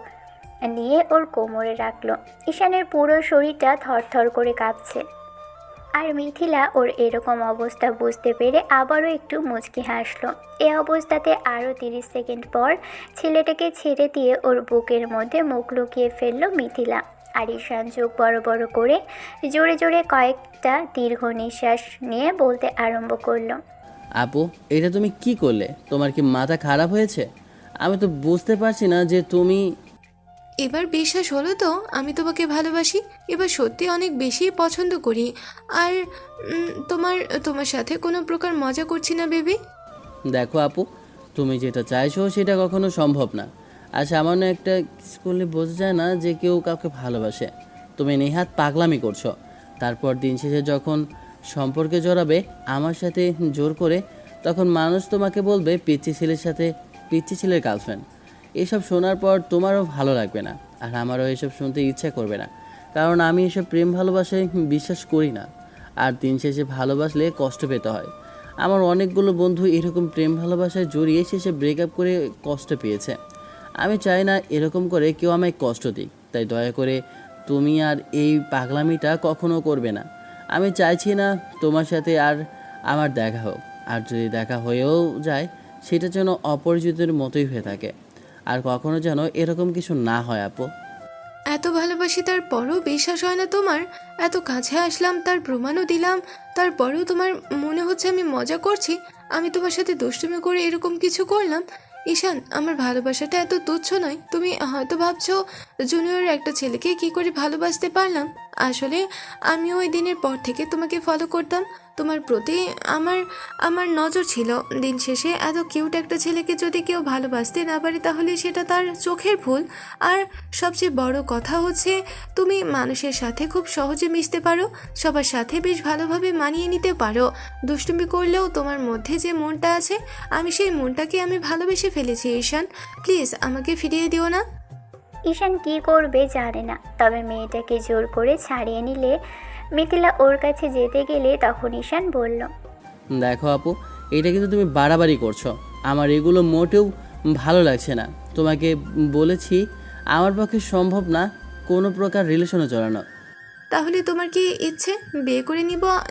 নিয়ে ওর কোমরে রাখলো। ঈশানের পুরো শরীরটা থরথর করে কাঁপছে। আর মিথিলা ওর এরকম অবস্থা বুঝতে পেরে আবারও একটু মুচকি হাসলো। এ অবস্থাতে আরও 30 সেকেন্ড পর ছেলেটাকে ছেড়ে দিয়ে ওর বুকের মধ্যে মুখ লুকিয়ে ফেললো মিথিলা। আর ঈশান চোখ বড় বড় করে জোরে জোরে কয়েকটা দীর্ঘ নিঃশ্বাস নিয়ে বলতে আরম্ভ করলো, আপু, এটা তুমি কি করলে? তোমার কি মাথা খারাপ হয়েছে? আমি তো বুঝতে পারছি না যে তুমি... এবার বিশ্বাস হলো তো আমি তোমাকে ভালোবাসি, এবার সত্যি অনেক বেশি পছন্দ করি। আর তোমার তোমার সাথে কোনো প্রকার মজা করছি না বেবি। দেখো আপু, তুমি যেটা চাইছো সেটা কখনো সম্ভব না। আর সামান্য একটা কিস করলে বোঝা যায় না যে কেউ কাউকে ভালোবাসে। তুমি নেহাত পাগলামি করছো। তারপর দিন শেষে যখন সম্পর্কে জড়াবে আমার সাথে জোর করে, তখন মানুষ তোমাকে বলবে পিচ্চি ছেলের সাথে পিচ্চি ছেলের গার্লফ্রেন্ড। এসব শোনার পর তোমারও ভালো লাগবে না, আর আমারও এসব শুনতে ইচ্ছা করবে না। কারণ আমি এসব প্রেম ভালোবাসায় বিশ্বাস করি না। আর দিন শেষে ভালোবাসলে কষ্ট পেতে হয়। আমার অনেকগুলো বন্ধু এরকম প্রেম ভালোবাসায় জড়িয়ে শেষে ব্রেকআপ করে কষ্ট পেয়েছে। আমি চাই না এরকম করে কেউ আমায় কষ্ট দিক। তাই দয়া করে তুমি আর এই পাগলামিটা কখনো করবে না। আমি চাইছি না তোমার সাথে আর আমার দেখা হোক। আর যদি দেখা হয়েও যায় সেটা যেন অপরিচিতের মতোই হয়ে থাকে। আর কখনো যেন এরকম কিছু না হয় আপু। এত ভালোবাসি তারপরও বিশ্বাস হয় না তোমার? এত কাছে আসলাম, তার প্রমাণও দিলাম, তারপরেও তোমার মনে হচ্ছে আমি মজা করছি, আমি তোমার সাথে দুষ্টুমি করে এরকম কিছু করলাম? ঈশান, আমার ভালোবাসাটা এত তুচ্ছ নয়। তুমি হয়তো ভাবছো জুনিয়র একটা ছেলেকে কি করে ভালোবাসতে পারলাম। আসলে আমি ওই দিনের পর থেকে তোমাকে ফলো করতাম, তোমার প্রতি আমার আমার নজর ছিল। দিন শেষে এত কিউট একটা ছেলেকে যদি কেউ ভালোবাসতে না পারে তাহলে সেটা তার চোখের ভুল। আর সবচেয়ে বড় কথা হচ্ছে তুমি মানুষের সাথে খুব সহজে মিশতে পারো, সবার সাথে বেশ ভালোভাবে মানিয়ে নিতে পারো। দুষ্টুমি করলেও তোমার মধ্যে যে মনটা আছে, আমি সেই মনটাকে আমি ভালোবেসে ফেলেছি। ঈশান, প্লিজ আমাকে ফিরিয়ে দিও না। ঈশান কি করবে জানে না, তবে মেয়েটাকে জোর করে ছাড়িয়ে নিলে মিথিলা ওর কাছে যেতে গেলে তখন ঈশান বলল, দেখো আপু, এটা কিন্তু তুমি বাড়াবাড়ি করছো। আমার এগুলো মোটেও ভালো লাগছে না। তোমাকে বলেছি আমার পক্ষে সম্ভব না কোনো প্রকার রিলেশনে জড়ানো। তাহলে তোমার কি ইচ্ছে বিয়ে করে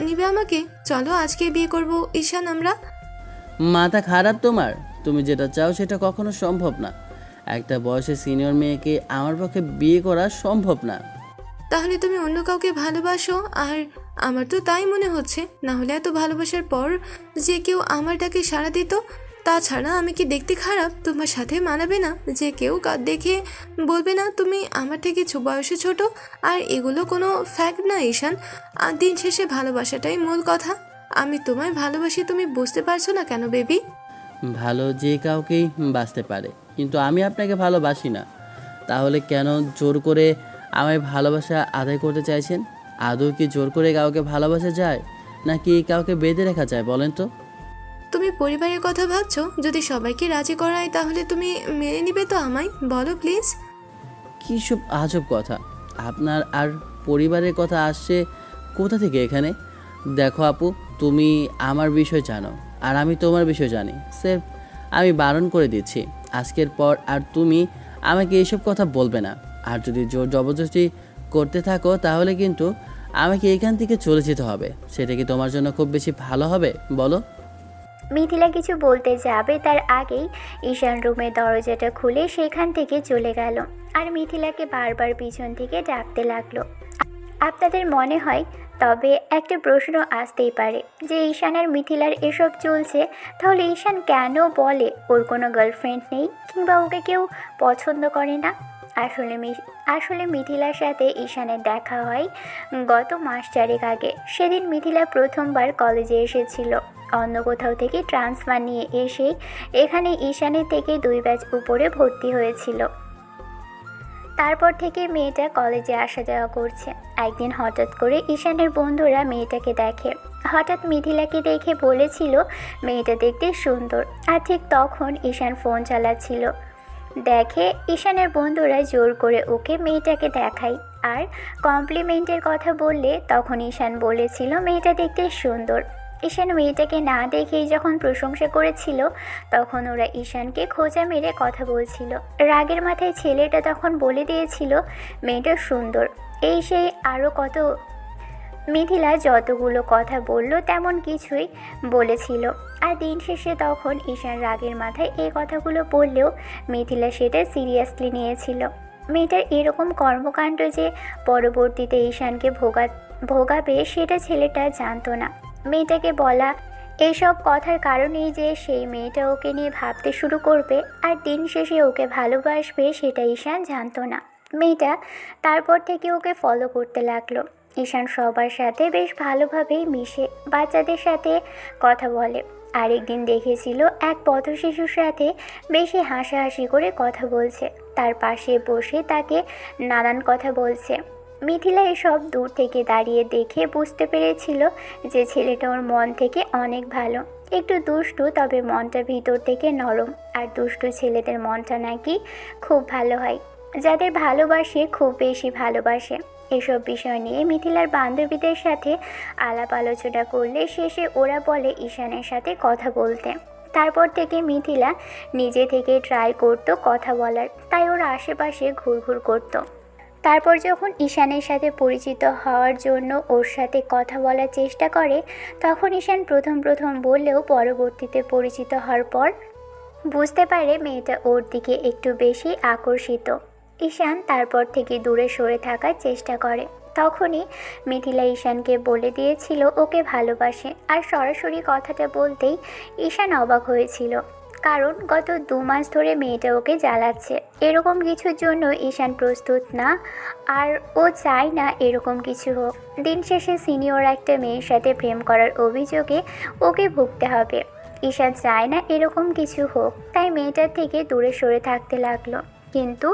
নিবে আমাকে? চলো আজকে বিয়ে করব ঈশান আমরা। মাথা খারাপ তোমার? তুমি যেটা চাও সেটা কখনো সম্ভব না। একটা বয়সে সিনিয়র মেয়েকে আমার পক্ষে বিয়ে করা সম্ভব না। তাহলে তুমি অন্য কাউকে ভালোবাসো? আর আমার তো তাই মনে হচ্ছে। না হলে এত ভালোবাসার পর যে কেউ আমার ডাকে সাড়া দিত, তাছাড়া আমি কি দেখতে খারাপ? তোমার সাথে মানাবে না যে কেউ দেখে বলবে না তুমি আমার থেকে বয়সে ছোট? আর এগুলো কোনো ফ্যাক্ট না ঈশান। আর দিন শেষে ভালোবাসাটাই মূল কথা। আমি তোমায় ভালোবাসি, তুমি বুঝতে পারছো না কেন বেবি? ভালো যে কাউকেই বাসতে পারে, কিন্তু আমি আপনাকে ভালোবাসি না। তাহলে কেন জোর করে আমায় ভালোবাসা আদায় করতে চাইছেন? আদৌ কি জোর করে কাউকে ভালোবাসা যায়, নাকি কাউকে বেঁধে রাখা যায় বলেন তো? তুমি পরিবারের কথা ভাবছো? যদি সবাইকে রাজি করাই তাহলে তুমি মেনে নিবে তো আমায়? বলো প্লিজ। কী সব আজব কথা! আপনার আর পরিবারের কথা আসছে কোথা থেকে এখানে? দেখো আপু, তুমি আমার বিষয় জানো আর আমি তোমার বিষয় জানি। স্যার, আমি বারণ করে দিচ্ছি, আজকের পর আর তুমি আমাকে এইসব কথা বলবে না। আর যদি জোর জবরদস্তি করতে থাকো তাহলে কিন্তু আমাকে এখান থেকে চলে যেতে হবে। সেটা কি তোমার জন্য খুব বেশি ভালো হবে বলো? মিথিলা কিছু বলতে যাবে তার আগেই ঈশান রুমের দরজাটা খুলে সেখান থেকে চলে গেল আর মিথিলাকে বারবার পিছন থেকে ডাকতে লাগলো। আপনাদের মনে হয় তবে একটা প্রশ্ন আসতেই পারে যে ঈশান আর মিথিলার এসব চলছে, তাহলে ঈশান কেন বলে ওর কোনো গার্লফ্রেন্ড নেই কিংবা ওকে কেউ পছন্দ করে না? আসলে মিথিলার সাথে ঈশানের দেখা হয় গত মাস 4 আগে। সেদিন মিথিলা প্রথমবার কলেজে এসেছিল। অন্য কোথাও থেকে ট্রান্সফার নিয়ে এসেই এখানে ঈশানের থেকে 2 ব্যাচ উপরে ভর্তি হয়েছিল। তারপর থেকে মেয়েটা কলেজে আসা যাওয়া করছে। একদিন হঠাৎ করে ঈশানের বন্ধুরা মেয়েটাকে দেখে। হঠাৎ মিথিলাকে দেখে বলেছিল মেয়েটা দেখতে সুন্দর। আর ঠিক তখন ঈশান ফোন চালাচ্ছিল। দেখে ঈশানের বন্ধুরা জোর করে ওকে মেয়েটাকে দেখায় আর কমপ্লিমেন্টের কথা বললে তখন ঈশান বলেছিল মেয়েটা দেখতে সুন্দর। ঈশান মেয়েটাকে না দেখেই যখন প্রশংসা করেছিল তখন ওরা ঈশানকে খোঁচা মেরে কথা বলছিল। রাগের মাথায় ছেলেটা তখন বলে দিয়েছিল মেয়েটা সুন্দর, এই সেই আরও কত। মিথিলা যতগুলো কথা বলল তেমন কিছুই বলেছিল। আর দিন শেষে তখন ঈশান রাগের মাথায় এই কথাগুলো বললেও মিথিলা সেটা সিরিয়াসলি নিয়েছিল। মেয়েটার এরকম কর্মকাণ্ড যে পরবর্তীতে ঈশানকে ভোগাবে সেটা ছেলেটা জানতো না। মেয়েটাকে বলা এইসব কথার কারণেই যে সেই মেয়েটা ওকে নিয়ে ভাবতে শুরু করবে আর দিন শেষে ওকে ভালোবাসবে সেটা ঈশান জানতো না। মেয়েটা তারপর থেকে ওকে ফলো করতে লাগলো। ঈশান সবার সাথে বেশ ভালোভাবেই মিশে, বাচ্চাদের সাথে কথা বলে। আরেকদিন দেখেছিল এক পথশিশুর সাথে বেশি হাসাহাসি করে কথা বলছে, তার পাশে বসে তাকে নানান কথা বলছে। মিথিলা এসব দূর থেকে দাঁড়িয়ে দেখে বুঝতে পেরেছিল যে ছেলেটা ওর মন থেকে অনেক ভালো। একটু দুষ্টু, তবে মনটা ভিতর থেকে নরম। আর দুষ্টু ছেলেদের মনটা নাকি খুব ভালো হয়, যাদের ভালোবাসে খুব বেশি ভালোবাসে। এসব বিষয় নিয়ে মিথিলার বান্ধবীদের সাথে আলাপ আলোচনা করলে শেষে ওরা বলে ঈশানের সাথে কথা বলতে। তারপর থেকে মিথিলা নিজে থেকে ট্রাই করতো কথা বলার, তাই ওর আশেপাশে ঘুরঘুর করতো। তারপর যখন ঈশানের সাথে পরিচিত হওয়ার জন্য ওর সাথে কথা বলার চেষ্টা করে তখন ঈশান প্রথম বললেও পরবর্তীতে পরিচিত হওয়ার পর বুঝতে পারে মেয়েটা ওর দিকে একটু বেশি আকর্ষিত। ঈশান তারপর থেকে দূরে সরে থাকার চেষ্টা করে। তখনই মিথিলা ঈশানকে বলে দিয়েছিল ওকে ভালোবাসে। আর সরাসরি কথাটা বলতেই ঈশান অবাক হয়েছিল, কারণ গত 2 মাস ধরে মেয়েটা ওকে জ্বালাচ্ছে। এরকম কিছুর জন্য ঈশান প্রস্তুত না, আর ও চায় না এরকম কিছু হোক। দিন শেষে সিনিয়র একটা মেয়ের সাথে প্রেম করার অভিযোগে ওকে ভুগতে হবে। ঈশান চায় না এরকম কিছু হোক, তাই মেয়েটার থেকে দূরে সরে থাকতে লাগলো। কিন্তু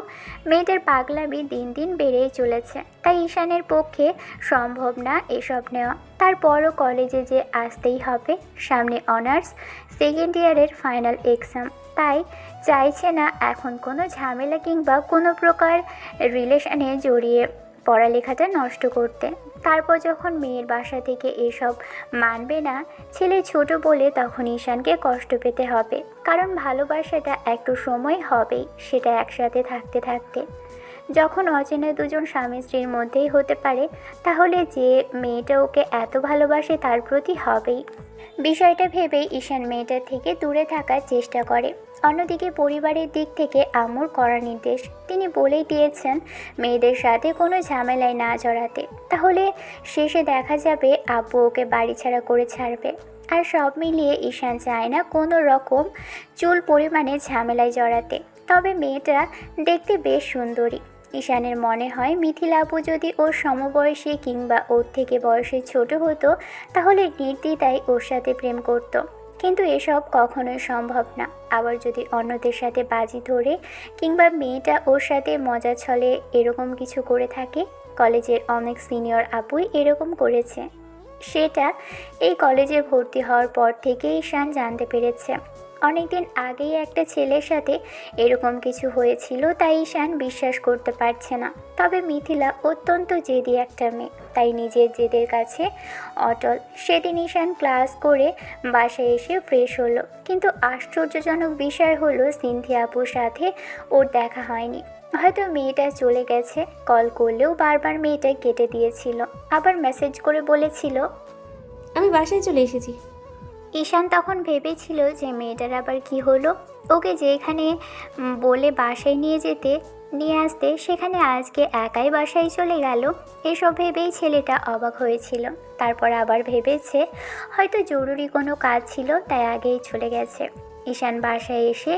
মেয়েটার পাগলামি দিন দিন বেড়েই চলেছে, তাই ঈশানের পক্ষে সম্ভব না এসব নেওয়া। তারপরও কলেজে যে আসতেই হবে, সামনে অনার্স সেকেন্ড ইয়ারের ফাইনাল এক্সাম, তাই চাইছে না এখন কোনো ঝামেলা কিংবা কোনো প্রকার রিলেশনে জড়িয়ে পড়ালেখাটা নষ্ট করতে। তারপর যখন মেয়ের বাসা থেকে এসব মানবে না, ছেলে ছোট বলে, তখন ঈশানকে কষ্ট পেতে হবে, কারণ ভালোবাসাটা একটু সময় হবেই, সেটা একসাথে থাকতে থাকতে। যখন অচেনা দুজন স্বামী স্ত্রীর মধ্যেই হতে পারে, তাহলে যে মেয়েটা ওকে এত ভালোবাসে তার প্রতি হবেই। বিষয়টা ভেবেই ঈশান মেয়েটার থেকে দূরে থাকার চেষ্টা করে। অন্যদিকে পরিবারের দিক থেকে আম্মুর কড়া নির্দেশ, তিনি বলেই দিয়েছেন মেয়েদের সাথে কোনো ঝামেলায় না জড়াতে, তাহলে শেষে দেখা যাবে আব্বু ওকে বাড়ি ছাড়া করে ছাড়বে। আর সব মিলিয়ে ঈশান চায় না কোনো রকম চুল পরিমাণে ঝামেলায় জড়াতে। তবে মেয়েটা দেখতে বেশ সুন্দরী। ঈশানের মনে হয় মিথিলা আপু যদি ওর সমবয়সী কিংবা ওর থেকে বয়সে ছোট হতো তাহলে নির্দ্বিধায় ওর সাথে প্রেম করত। কিন্তু এসব কখনোই সম্ভব না। আবার যদি অন্যদের সাথে বাজি ধরে কিংবা মেয়েটা ওর সাথে মজা ছলে এরকম কিছু করে থাকে, কলেজের অনেক সিনিয়র আপুই এরকম করেছে। সেটা এই কলেজে ভর্তি হওয়ার পর থেকে ঈশান জানতে পেরেছে। অনেকদিন আগেই একটা ছেলের সাথে এরকম কিছু হয়েছিল, তাই ঈশান বিশ্বাস করতে পারছে না। তবে মিথিলা অত্যন্ত জেদি একটা মেয়ে, তাই নিজের জেদের কাছে অটল। সেদিন ঈশান ক্লাস করে বাসায় এসে ফ্রেশ হলো, কিন্তু আশ্চর্যজনক বিষয় হলো সিনথিয়া আপুর সাথে ওর দেখা হয়নি। হয়তো মেয়েটা চলে গেছে। কল করলেও বারবার মেয়েটা কেটে দিয়েছিল, আবার মেসেজ করে বলেছিল আমি বাসায় চলে এসেছি। ঈশান তখন ভেবেছিল যে মেয়েটার আবার কি হলো। ওকে যেখানে বলে বাসায় নিয়ে আসতে সেখানে আজকে একাই বাসায় চলে গেল। এসব ভেবেই ছেলেটা অবাক হয়েছিল। তারপর আবার ভেবেছে হয়তো জরুরি কোনো কাজ ছিল, তাই আগেই চলে গেছে। ঈশান বাসায় এসে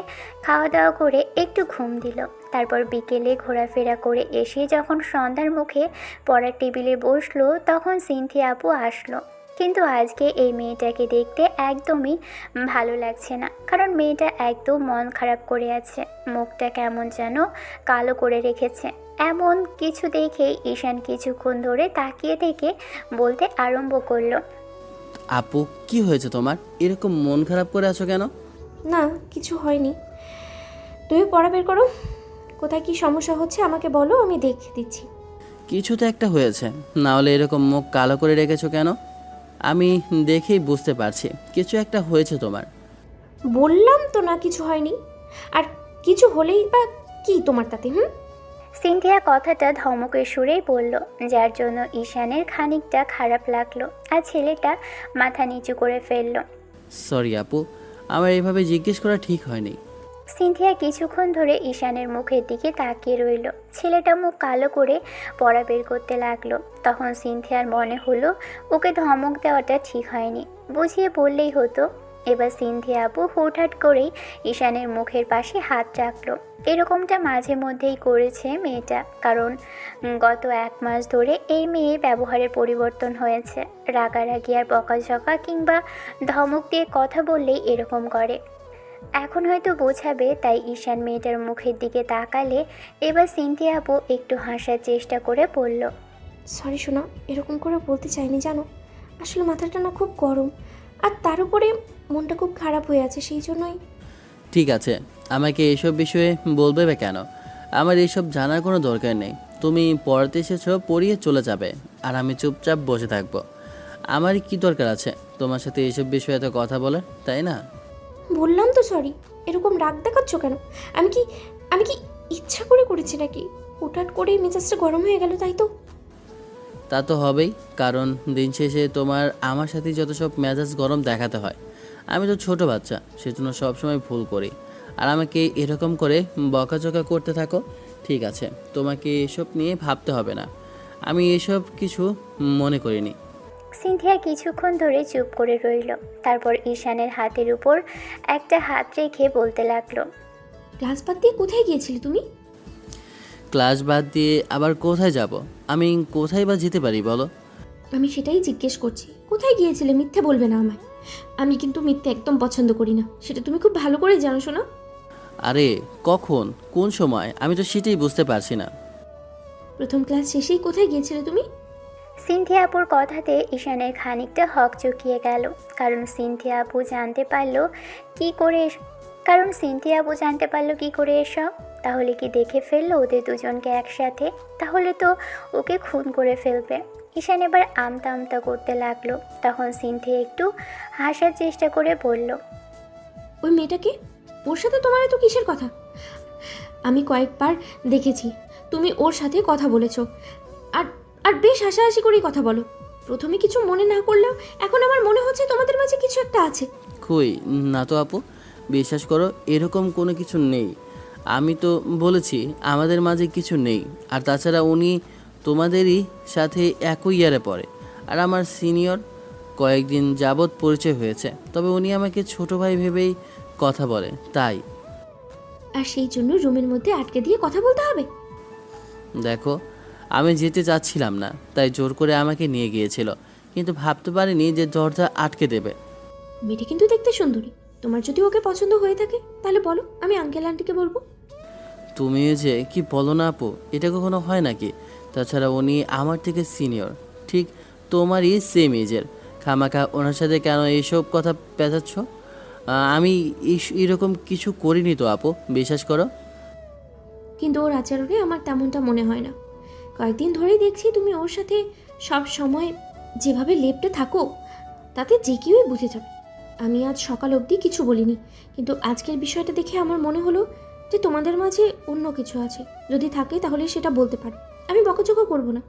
খাওয়া দাওয়া করে একটু ঘুম দিল। তারপর বিকেলে ঘোরাফেরা করে এসে যখন সন্ধ্যার মুখে পড়ার টেবিলে বসলো তখন সিনথিয়া আপু আসলো। কিন্তু আজকে এই মেয়েটাকে দেখতে একদমই ভালো লাগছে না, কারণ মেয়েটা একদম মন খারাপ করে আছে। মুখটা কেমন যেন কালো করে রেখেছে। এমন কিছু দেখেই ঈশান কিছুক্ষণ ধরে তাকিয়ে থেকে বলতে আরম্ভ করলো, আপু কি হয়েছে তোমার? এরকম মন খারাপ করে আছো কেন? না, কিছু হয়নি। তুমি পড়া বের করো। কোথায় কি সমস্যা হচ্ছে আমাকে বলো, আমি দেখে দিচ্ছি। কিছু তো একটা হয়েছে, না হলে এরকম মুখ কালো করে রেখেছো কেন? আমি দেখেই বুঝতে পারছি কিছু একটা হয়েছে তোমার। বললাম তো না কিছু হয়নি। আর কিছু হলেই বা কি তোমার তাতে? সিনথিয়া কথাটা ধমকের সুরেই বলল, যার জন্য ঈশানের খানিকটা খারাপ লাগলো আর ছেলেটা মাথা নিচু করে ফেলল। সরি আপু, আমার এইভাবে জিজ্ঞেস করা ঠিক হয়নি। সিনথিয়া কিছুক্ষণ ধরে ঈশানের মুখের দিকে তাকিয়ে রইল। ছেলেটা মুখ কালো করে পড়া বের করতে লাগলো। তখন সিনথিয়ার মনে হলো ওকে ধমক দেওয়াটা ঠিক হয়নি, বুঝিয়ে বললেই হতো। এবার সিনথিয়া আপু হুটহাট করেই ঈশানের মুখের পাশে হাত রাখলো। এরকমটা মাঝে মধ্যেই করেছে মেয়েটা, কারণ গত 1 মাস ধরে এই মেয়ে ব্যবহারের পরিবর্তন হয়েছে। রাগারাগি আর বকাঝকা কিংবা ধমক দিয়ে কথা বললেই এরকম করে। এখন হয়তো বোঝাবে, তাই ঈশান মেয়েটার মুখের দিকে তাকালে এবার সিনথিয়া আপু একটু হাসার চেষ্টা করে বলল, সরি শোনা, এরকম করে বলতে চাইনি জানো। আসলে মাথাটা না খুব গরম, আর তার উপরে মনটা খুব খারাপ হয়ে আছে, সেই জন্যই। ঠিক আছে, আমাকে এসব বিষয়ে বলবে বা কেন? আমার এইসব জানার কোনো দরকার নেই। তুমি পড়াতে এসেছো, পড়িয়ে চলে যাবে, আর আমি চুপচাপ বসে থাকবো। আমার কি দরকার আছে তোমার সাথে এইসব বিষয়ে এত কথা বলার, তাই না? বললাম তো সরি। এরকম রাগ দেখাচ্ছ কেন? আমি কি ইচ্ছা করে করেছি নাকি? হুটহাট করেই মেজাজটা গরম হয়ে গেল, তাই তো। তা তো হবেই, কারণ দিন শেষে তোমার আমার সাথে যত সব মেজাজ গরম দেখাতে হয়। আমি তো ছোট বাচ্চা, সেজন্য সবসময় ভুল করি, আর আমাকে এরকম করে বকাঝকা করতে থাকো। ঠিক আছে, তোমাকে এসব নিয়ে ভাবতে হবে না, আমি এসব কিছু মনে করিনি। সিনথিয়া কিছুক্ষণ ধরে চুপ করে রইল। তারপর ঈশানের হাতের উপর একটা হাত রেখে বলতে লাগলো, ক্লাস বাদ দিয়ে কোথায় গিয়েছিলে তুমি? ক্লাস বাদ দিয়ে আবার কোথায় যাব? আমি কোথায় বা যেতে পারি বলো? আমি সেটাই জিজ্ঞেস করছি, কোথায় গিয়েছিলে? মিথ্যে বলবে না আমায়। আমি কিন্তু মিথ্যে একদম পছন্দ করি না, সেটা তুমি খুব ভালো করে জানো শোনা। আরে কখন, কোন সময়, আমি তো সেটাই বুঝতে পারছি না। প্রথম ক্লাস শেষেই কোথায় গিয়েছিলে তুমি? সিনথিয়া আপুর কথাতে ঈশানের খানিকটা হক চুকিয়ে গেল। কারণ সিনথিয়া আপু জানতে পারলো কি করে এসব। তাহলে কি দেখে ফেললো ওদের দুজনকে একসাথে? তাহলে তো ওকে খুন করে ফেলবে। ঈশান এবার আমতা আমতা করতে লাগলো। তখন সিনথিয়া একটু হাসার চেষ্টা করে বলল, ওই মেয়েটাকে, ওর সাথে তোমার এত কিসের কথা? আমি কয়েকবার দেখেছি তুমি ওর সাথে কথা বলেছো, আর আর বেশ হাসাহাসি করেই কথা বলো। প্রথমে কিছু মনে না করলেও এখন আমার মনে হচ্ছে তোমাদের মাঝে কিছু একটা আছে। কই না তো আপু, বিশ্বাস করো এরকম কোনো কিছু নেই। আমি তো বলেছি আমাদের মাঝে কিছু নেই। আর তাছাড়া উনি তোমাদেরই সাথে একই ইয়ারে পড়ে, আর আমার সিনিয়র। কয়েকদিন যাবৎ পরিচয় হয়েছে, তবে উনি আমাকে ছোট ভাই ভেবেই কথা বলে, তাই। আর সেই জন্য রুমের মধ্যে আটকে দিয়ে কথা বলতে হবে? দেখো, আমি যেতে চাচ্ছিলাম না, তাই জোর করে আমাকে নিয়ে গিয়েছিল, কিন্তু ভাবতে পারিনি যে দরজা আটকে দেবে। মেয়েটি কিন্তু দেখতে সুন্দরী, তোমার যদি ওকে পছন্দ হয়ে থাকে তাহলে বলো, আমি আঙ্কেল আন্টিকে বলবো। তুমি যে কি বলো না আপু, এটা কখনো হয় নাকি? তাছাড়া উনি আমার থেকে সিনিয়র, ঠিক তোমারই সেম এজের। খামাখা ওনার সাথে কেন এইসব কথা পেঁচাচ্ছ? আমি এরকম কিছু করিনি তো আপু, বিশ্বাস করো। কিন্তু ওর আচরণে আমার তেমনটা মনে হয় না। কয়েকদিন ধরেই দেখছি তুমি ওর সাথে সব সময় যেভাবে লেপ্টে থাকো, তাতে যে কেউই বুঝে যাবে। আমি আজ সকাল অবধি কিছু বলিনি, কিন্তু আজকের বিষয়টা দেখে আমার মনে হলো যে তোমাদের মাঝে অন্য কিছু আছে। যদি থাকে তাহলে সেটা বলতে পারো, আমি বকাঝকা করবো না।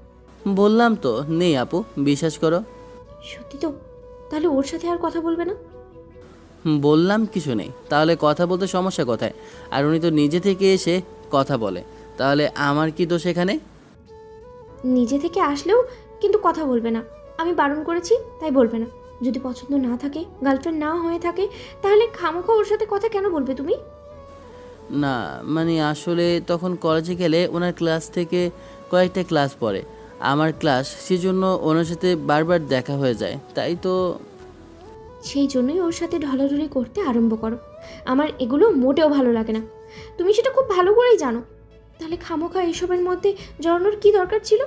বললাম তো নেই আপু, বিশ্বাস করো। সত্যি তো? তাহলে ওর সাথে আর কথা বলবে না? বললাম কিছু নেই, তাহলে কথা বলতে সমস্যা কোথায়? আর উনি তো নিজে থেকে এসে কথা বলে, তাহলে আমার কি দোষ এখানে? নিজে থেকে আসলেও কিন্তু কথা বলবে না। আমি বারণ করেছি তাই বলবে না। যদি পছন্দ না থাকে, গার্লফ্রেন্ড না হয়ে থাকে, তাহলে খামোখা ওর সাথে কথা কেন বলবে তুমি? না মানে আসলে তখন কলেজে গেলে ওনার ক্লাস থেকে কয়েকটা ক্লাস পড়ে আমার ক্লাস, সেজন্য ওনার সাথে বারবার দেখা হয়ে যায়, তাই তো। সেই জন্যই ওর সাথে ঢলাঢলি করতে আরম্ভ করো। আমার এগুলো মোটেও ভালো লাগে না, তুমি সেটা খুব ভালো করেই জানো। তাহলে খামোখা এসবের মধ্যে জড়ানোর কি দরকার ছিল?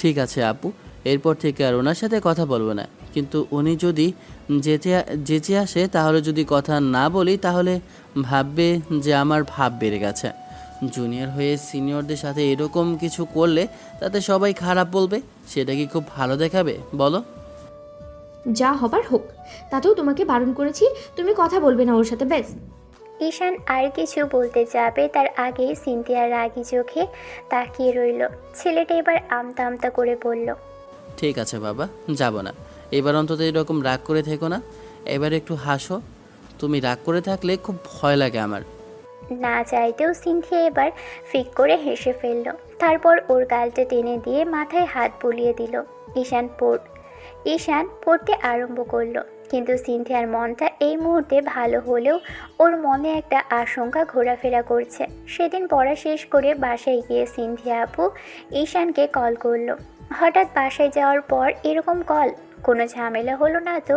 ঠিক আছে আপু, এরপর থেকে আর ওনার সাথে কথা বলবো না। কিন্তু উনি যদি যেচে আসে, তাহলে যদি কথা না বলি, তাহলে ভাববে যে আমার ভাব বেড়ে গেছে। জুনিয়র হয়ে সিনিয়রদের সাথে এরকম কিছু করলে তাতে সবাই খারাপ বলবে, সেটা কি খুব ভালো দেখাবে বলো? যা হবার হোক, তাতেও তোমাকে বারণ করেছি তুমি কথা বলবে না ওর সাথে, ব্যাস। ঈশান আর কিছু বলতে যাবে তার আগেই সিনথিয়া রাগি চোখে তাকিয়ে রইল। ছেলেটা এবার আমতা আমতা করে বলল, ঠিক আছে বাবা, যাব না। এবার অন্তত এরকম রাগ করে থেকো না, এবার একটু হাসো। তুমি রাগ করে থাকলে খুব ভয় লাগে আমার। না চাইতেও সিনথিয়া এবার ফিক করে হেসে ফেলল। তারপর ওর গালটা টেনে দিয়ে মাথায় হাত বুলিয়ে দিল। ঈশান পড়তে আরম্ভ করলো, কিন্তু সিনথিয়ার মনটা এই মুহূর্তে ভালো হলেও ওর মনে একটা আশঙ্কা ঘোরাফেরা করছে। সেদিন পড়া শেষ করে বাসায় গিয়ে সিনথিয়া আপু ঈশানকে কল করলো। হঠাৎ বাসায় যাওয়ার পর এরকম কল, কোনো ঝামেলা হলো না তো?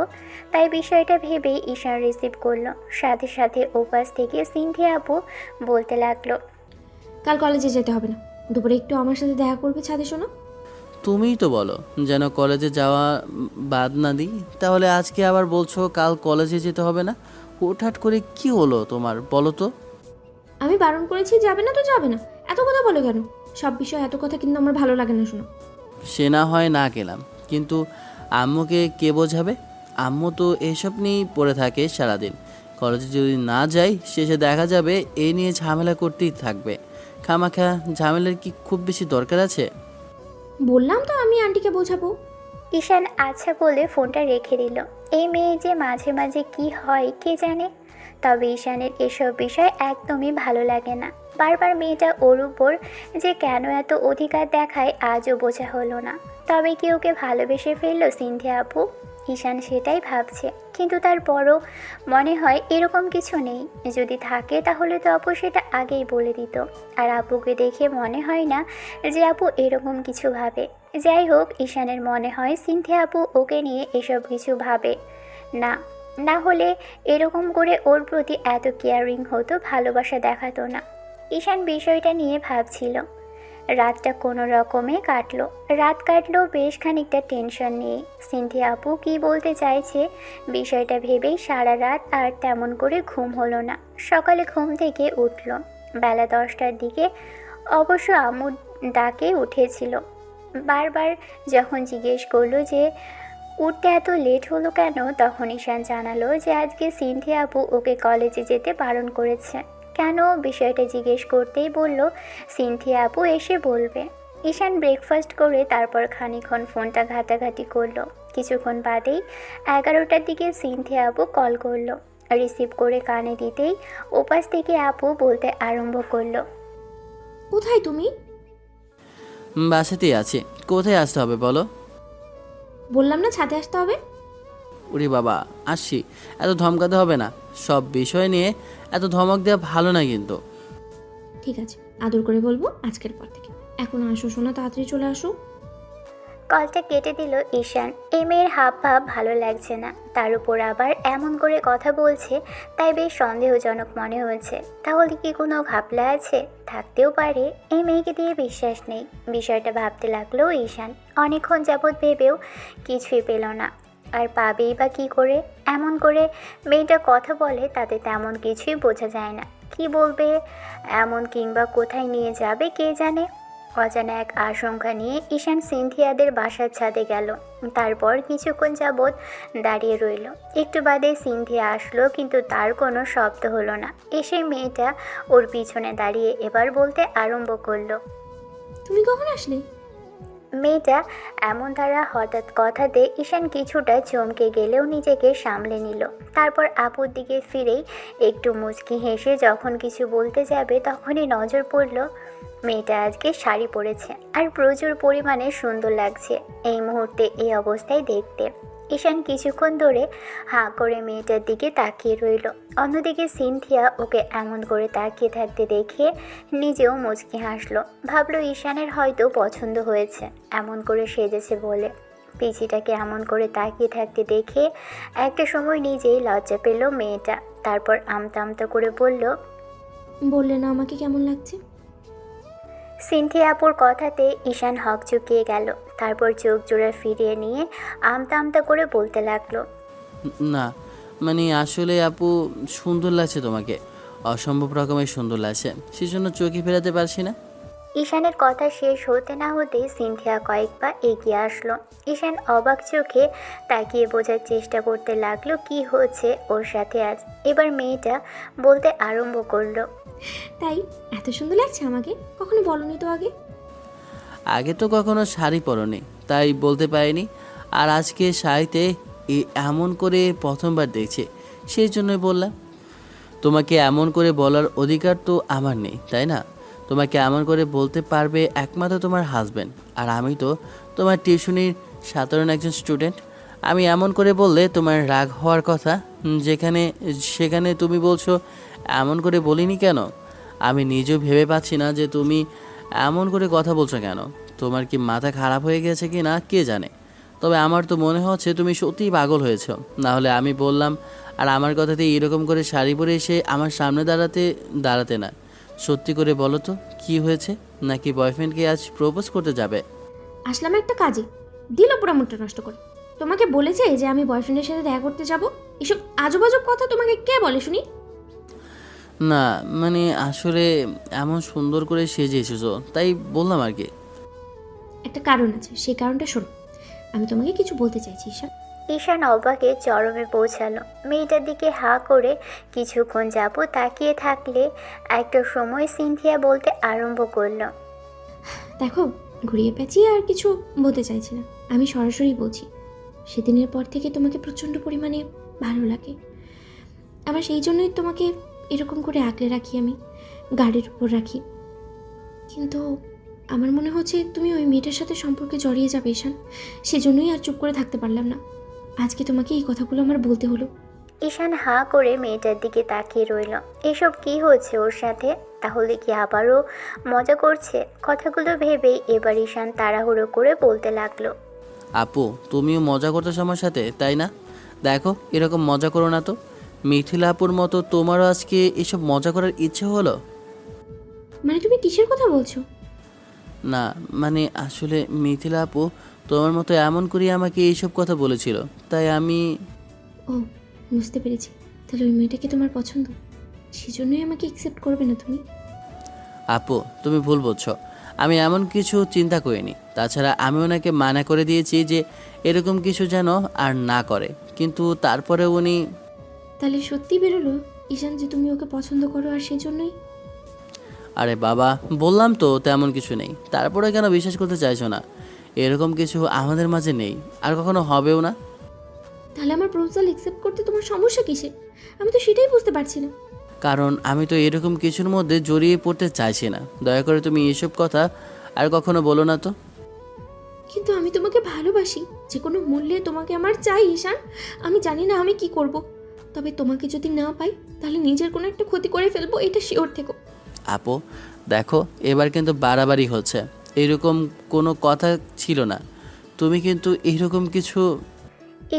তাই বিষয়টা ভেবেই ঈশান রিসিভ করলো। সাথে সাথে ওপাশ থেকে সিনথিয়া আপু বলতে লাগলো, কাল কলেজে যেতে হবে না, দুপুরে একটু আমার সাথে দেখা করবে ছাদে, শোনো। তুমিই তো বলো যেন কলেজে যাওয়া বাদ না দিই, তাহলে আজকে আবার বলছো কাল কলেজে যেতে হবে না। হুটহাট করে কি হলো তোমার বলো তো? আমি বারণ করেছি, যাবে না তো যাবে না, এত কথা বলো কেন? সব বিষয় এত কথা কিন্তু আমার ভালো লাগে না, শোনো। সে না হয় না গেলাম, কিন্তু আম্মুকে কে বোঝাবে? আম্মু তো এসব নিয়েই পড়ে থাকে সারাদিন। কলেজে যদি না যাই, শেষে দেখা যাবে এই নিয়ে ঝামেলা করতেই থাকবে। খামাখা ঝামেলার কি খুব বেশি দরকার আছে? বললাম তো আমি আন্টিকে বোঝাবো। ঈশান আচ্ছা বলে ফোনটা রেখে দিল। এই মেয়ে যে মাঝে মাঝে কি হয় কে জানে। তবে ঈশানের এসব বিষয় একদমই ভালো লাগে না। বারবার মেয়েটা ওর উপর যে কেন এত অধিকার দেখায় আজও বোঝা হলো না। তবে কি ওকে ভালোবেসে ফেললো সিনথিয়া আপু? ঈশান সেটাই ভাবছে, কিন্তু তারপরও মনে হয় এরকম কিছু নেই। যদি থাকে তাহলে তো আপু সেটা আগেই বলে দিত। আর আপুকে দেখে মনে হয় না যে আপু এরকম কিছু ভাবে। যাই হোক, ঈশানের মনে হয় সিনথিয়া আপু ওকে নিয়ে এসব কিছু ভাবে না, না হলে এরকম করে ওর প্রতি এত কেয়ারিং হতো, ভালোবাসা দেখাতো না। ঈশান বিষয়টা নিয়ে ভাবছিল। রাতটা কোনো রকমে কাটলো। রাত কাটলো বেশ খানিকটা টেনশন নিয়ে। সিনথিয়া আপু কী বলতে চাইছে বিষয়টা ভেবেই সারা রাত আর তেমন করে ঘুম হলো না। সকালে ঘুম থেকে উঠল বেলা 10টার দিকে। অবশ্য আম্মু ডাকে উঠেছিল। বারবার যখন জিজ্ঞেস করলো যে উঠতে এত লেট হলো কেন, তখন ঈশান জানালো যে আজকে সিনথিয়া আপু ওকে কলেজে যেতে বারণ করেছে। কেন বিষয়টা জিজ্ঞেস করতেই বলল সিনথিয়া আপু এসে বলবে। ঈশান ব্রেকফাস্ট করে তারপর খানিকক্ষণ ফোনটা ঘাটাঘাটি করলো। কিছুক্ষণ বাদেই 11টার দিকে সিনথিয়া আপু কল করলো। রিসিভ করে কানে দিতেই ওপাশ থেকে আপু বলতে আরম্ভ করলো, কোথায় তুমি? বাসাতেই আছি। কোথায় আসতে হবে বলো? বললাম না ছাদে আসতে হবে। উরি বাবা, আসছি। এত ধমকাতে হবে না, সব বিষয় নিয়ে এত ধমক দেওয়া ভালো না কিন্তু। ঠিক আছে, আদর করে বলবো আজকের পর থেকে। এখন আসো সোনা, তাড়াতাড়ি চলে আসো। কলটা কেটে দিল ঈশান। এই মেয়ের হাব ভাব ভালো লাগছে না, তার উপর আবার এমন করে কথা বলছে, তাই বেশ সন্দেহজনক মনে হয়েছে। তাহলে কি কোনো ঘাপলা আছে? থাকতেও পারে, এই মেয়েকে দিয়ে বিশ্বাস নেই। বিষয়টা ভাবতে লাগলো ঈশান। অনেকক্ষণ যাবৎ ভেবেও কিছুই পেল না, আর পাবেই বা কী করে? এমন করে মেয়েটা কথা বলে, তাতে তেমন কিছুই বোঝা যায় না। কি বলবে এমন, কিংবা কোথায় নিয়ে যাবে কে জানে। অজানা এক আশঙ্কা নিয়ে ঈশান সিনথিয়াদের বাসার ছাদে গেল। তারপর কিছুক্ষণ যাবৎ দাঁড়িয়ে রইল। একটু বাদে সিনথিয়া আসলো, কিন্তু তার কোনো শব্দ হলো না। এসে মেয়েটা ওর পিছনে দাঁড়িয়ে এবার বলতে আরম্ভ করলো। তুমি কখন আসলে? মেয়েটা এমন দ্বারা হঠাৎ কথাতে ঈশান কিছুটা চমকে গেলেও নিজেকে সামলে নিল। তারপর আপুর দিকে ফিরেই একটু মুচকি হেসে যখন কিছু বলতে যাবে, তখনই নজর পড়ল মেয়েটা আজকে শাড়ি পরেছে, আর প্রচুর পরিমাণে সুন্দর লাগছে এই মুহূর্তে এই অবস্থায় দেখতে। ঈশান কিছুক্ষণ ধরে হাঁ করে মেয়েটার দিকে তাকিয়ে রইল। অন্যদিকে সিনথিয়া ওকে এমন করে তাকিয়ে থাকতে দেখে নিজেও মুচকি হাসলো। ভাবলো ঈশানের হয়তো পছন্দ হয়েছে, এমন করে সেজেছে বলে। পিচিটাকে এমন করে তাকিয়ে থাকতে দেখে একটা সময় নিজেই লজ্জা পেল মেয়েটা। তারপর আমতা আমতা করে বলল, বললে না আমাকে কেমন লাগছে? সিনথিয়া আপুর কথাতে ঈশান হকচকিয়ে গেল। তারপর চোখ জোড়া ফিরিয়ে নিয়ে আমতা আমতা করে বলতে লাগলো, না, মানে আসলে আপু, সুন্দর লাগছে তোমাকে, অসম্ভব রকমের সুন্দর লাগছে, সেজন্য চোখে ফেরাতে পারছি না। ঈশানের কথা শেষ হতে না হতেই সিনথিয়া কয়েক পা এগিয়ে আসলো। ঈশান অবাক চোখে তাকিয়ে বোঝার চেষ্টা করতে লাগলো কি হচ্ছে ওর সাথে আজ। এবার মেয়েটা বলতে আরম্ভ করলো, তাই এত সুন্দর লাগছে আমাকে? কখনো বলনি তো আগে। আগে তো কখনো শাড়ি পরনি, তাই বলতে পারিনি। আর আজকে শাড়িতে এমন করে প্রথমবার দেখছি, সেই জন্যই বললাম। তোমাকে এমন করে বলার অধিকার তো আমার নেই, তাই না? তোমাকে এমন করে বলতে পারবে একমাত্র তোমার হাজব্যান্ড, আর আমি তো তোমার টিউশনির সাধারণ একজন স্টুডেন্ট। আমি এমন করে বললে তোমার রাগ হওয়ার কথা, সেখানে তুমি বলছো এমন করে বলিনি কেন? আমি নিজেও ভেবে পাচ্ছি না যে তুমি এমন করে কথা বলছো কেন। তোমার কি মাথা খারাপ হয়ে গেছে কি না কে জানে, তবে আমার তো মনে হচ্ছে তুমি সত্যিই পাগল হয়েছো। না হলে আমি বললাম, আর আমার কথাতে এরকম করে শাড়ি পরে এসে আমার সামনে দাঁড়াতে না। সত্যি করে বলো তো কি হয়েছে? নাকি বয়ফ্রেন্ডকে আজ প্রপোজ করতে যাবে? আসলাম একটা কাজে, দিল পুরো মুডটা নষ্ট করে। তোমাকে বলেছে যে আমি বয়ফ্রেন্ডের সাথে দেখা করতে যাব? এসব আজব আজব কথা তোমাকে কে বলে শুনি? না, মানে আসলে এমন সুন্দর করে সেজে এসেছো, তাই বললাম আর কি। একটা কারণ আছে, সেই কারণটা শোনো। আমি তোমাকে কিছু বলতে চাইছি ঈশা। ঈশান অবাকে চরমে পৌঁছালো। মেয়েটার দিকে হাঁ করে কিছুক্ষণ যাবৎ তাকিয়ে থাকলে একটা সময় সিনথিয়া বলতে আরম্ভ করলো, দেখো, ঘুরিয়ে পেঁচিয়ে আর কিছু বলতে চাইছি না, আমি সরাসরি বলছি। সেদিনের পর থেকে তোমাকে প্রচণ্ড পরিমাণে ভালো লাগে। আবার সেই জন্যই তোমাকে এরকম করে আগলে রাখি, আমি গাড়ির উপর রাখি। কিন্তু আমার মনে হচ্ছে তুমি ওই মেয়েটার সাথে সম্পর্কে জড়িয়ে যাবে ঈশান, সেজন্যই আর চুপ করে থাকতে পারলাম না। আজকে তোমাকে এই কথাগুলো আমার বলতে হলো। ঈশান হাঁ করে মেয়েটার দিকে তাকিয়ে রইল। এসব কি হচ্ছে ওর সাথে? তাহলে কি আবারও মজা করছে? কথাগুলো ভেবেই এবার ঈশান তাড়াহুড়ো করে বলতে লাগলো, আপু, তুমিও মজা করতেছো আমার সাথে, তাই না? দেখো, এরকম মজা করো না তো। মিথিলা আপুর মতো তোমারও আজকে এসব মজা করার ইচ্ছে হলো? মানে তুমি কিসের কথা বলছো? না, মানে আসলে মিথিলা আপু তোমার মতো এমন করে আমাকে এইসব কথা বলেছিল, তাই আমি... ও, বুঝতে পেরেছি। তাহলে ওই মেয়েটাকে তোমার পছন্দ, সেজন্যই আমাকে অ্যাকসেপ্ট করবে না তুমি? আপু, তুমি ভুল বলছো। আমি এমন কিছু চিন্তা করিনি। তাছাড়া আমি ওনাকে মানা করে দিয়েছি যে এরকম কিছু যেন আর না করে, কিন্তু তারপরে উনি... তাহলে সত্যি বেরোলো ঈশান যে তুমি ওকে পছন্দ করো, আর সেজন্যই? আরে বাবা, বললাম তো তেমন কিছু নেই, তারপরে কেন বিশ্বাস করতে চাইছো না? এরকম কিছু আমাদের মাঝে নেই, আর কখনো হবেও না। তাহলে আমার প্রপোজাল অ্যাকসেপ্ট করতে তোমার সমস্যা কিসে? আমি তো সেটাই বুঝতে পারছি না। কারণ আমি তো এরকম কিছুর মধ্যে জড়িয়ে পড়তে চাইছি না। দয়া করে তুমি এসব কথা আর কখনো বলো না তো। কিন্তু আমি তোমাকে ভালোবাসি, যে কোনো মূল্যে তোমাকে আমার চাই ঈশান। আমি জানি না আমি কি করব, তবে তোমাকে যদি না পাই তাহলে নিজের কোনো একটা ক্ষতি করে ফেলবো, এটা শিওর থেকো। আপু দেখো, এবার কিন্তু বাড়াবাড়ি হচ্ছে। এরকম কোনো কথা ছিল না। তুমি কিন্তু এরকম কিছু।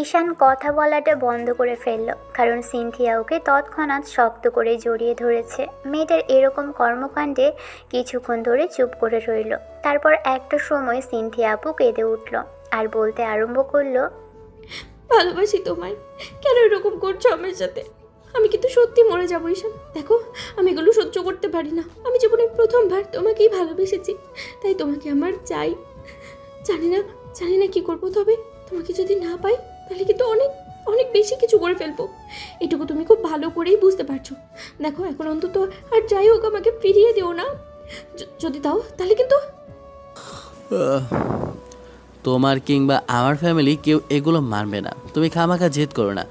ঈশান কথা বলাটা বন্ধ করে ফেলল, কারণ সিনথিয়া ওকে তৎক্ষণাৎ শক্ত করে জড়িয়ে ধরেছে। মেয়েটার এরকম কর্মকাণ্ডে কিছুক্ষণ ধরে চুপ করে রইল। তারপর একটা সময় সিনথিয়া আপু কেঁদে উঠল আর বলতে আরম্ভ করলো, ভালোবাসি তোমায়, কেন এরকম করছো আমার সাথে? আমি কিন্তু সত্যি মরে যাবো ঈশান। দেখো, আমি এগুলো সহ্য করতে পারি না। আমি জীবনে প্রথমবার তোমাকেই ভালোবেসেছি, তাই তোমাকে আমার চাই। জানি না কি করবো, তবে তোমাকে যদি না পাই তাহলে কিন্তু অনেক অনেক বেশি কিছু করে ফেলবো। এটুকু তুমি খুব ভালো করেই বুঝতে পারছো। দেখো, এখন অন্তত আর যাই হোক আমাকে ফিরিয়ে দিও না। যদি দাও তাহলে কিন্তু। তোমার কিংবা আমার ফ্যামিলি কেউ এগুলো মানবে না। তুমি খামাখা জেদ করো না।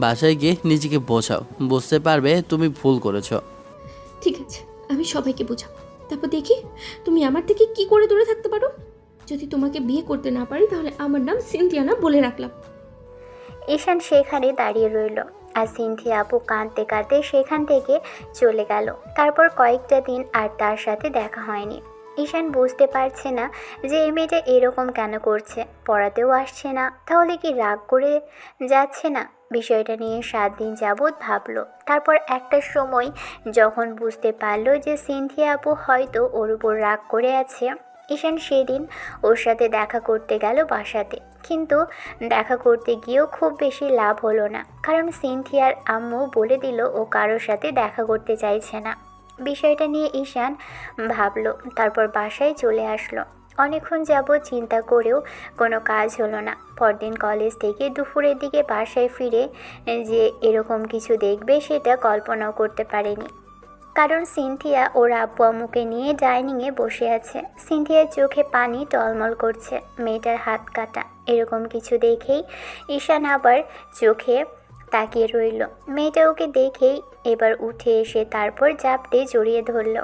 বাসায় গিয়ে নিজেকে বোঝাও, বুঝতে পারবে তুমি ভুল করেছো। ঠিক আছে, আমি সবাইকে বোঝাবো, তারপর দেখি তুমি আমার থেকে কি করে দূরে থাকতে পারো। যদি তোমাকে বিয়ে করতে না পারি তাহলে আমার নাম সিনথিয়া না, বলে রাখলাম। ঈশান সেখানে দাঁড়িয়ে রইল আর সিনথিয়া আপু কাঁদতে কাঁদতে সেখান থেকে চলে গেল। তারপর কয়েকটা দিন আর তার সাথে দেখা হয়নি। ঈশান বুঝতে পারছে না যে এই মেয়েটা এরকম কেন করছে, পড়াতেও আসছে না, তাহলে কি রাগ করে যাচ্ছে না? বিষয়টা নিয়ে 7 দিন যাবৎ ভাবলো। তারপর একটা সময় যখন বুঝতে পারলো যে সিনথিয়া আপু হয়তো ওর উপর রাগ করে আছে, ঈশান সেদিন ওর সাথে দেখা করতে গেল বাসাতে। কিন্তু দেখা করতে গিয়েও খুব বেশি লাভ হলো না, কারণ সিনথিয়ার আম্মু বলে দিল ও কারোর সাথে দেখা করতে চাইছে না। বিষয়টা নিয়ে ঈশান ভাবলো, তারপর বাসায় চলে আসলো। অনেকক্ষণ যাবৎ চিন্তা করেও কোনো কাজ হলো না। পরদিন কলেজ থেকে দুপুরের দিকে বাসায় ফিরে যে এরকম কিছু দেখবে সেটা কল্পনাও করতে পারেনি, কারণ সিনথিয়া ওর আব্বু আম্মুকে নিয়ে ডাইনিংয়ে বসে আছে। সিনথিয়ার চোখে পানি টলমল করছে, মেয়েটার হাত কাটা। এরকম কিছু দেখেই ঈশান আবার চোখে তাকিয়ে রইল। মেয়েটা ওকে দেখেই এবার উঠে এসে তারপর জাপটে জড়িয়ে ধরল।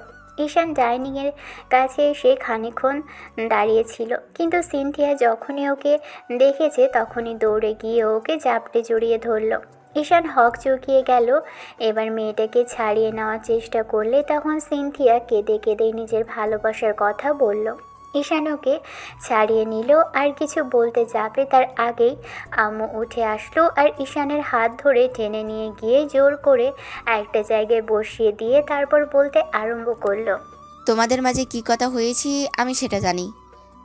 ঈশান ডাইনিংয়ের কাছে এসে খানিকক্ষণ দাঁড়িয়েছিল, কিন্তু সিনথিয়া যখনই ওকে দেখেছে তখনই দৌড়ে গিয়ে ওকে জাপটে জড়িয়ে ধরল। ঈশান হক চুকিয়ে গেল। এবার মেয়েটাকে ছাড়িয়ে নেওয়ার চেষ্টা করলে তখন সিনথিয়া কেঁদে কেঁদে নিজের ভালোবাসার কথা বলল। ঈশান ওকে ছাড়িয়ে নিল, আর কিছু বলতে যাবে তার আগেই আম্মু উঠে আসলো আর ঈশানের হাত ধরে টেনে নিয়ে গিয়ে জোর করে একটা জায়গায় বসিয়ে দিয়ে তারপর বলতে আরম্ভ করলো, তোমাদের মাঝে কি কথা হয়েছে আমি সেটা জানি।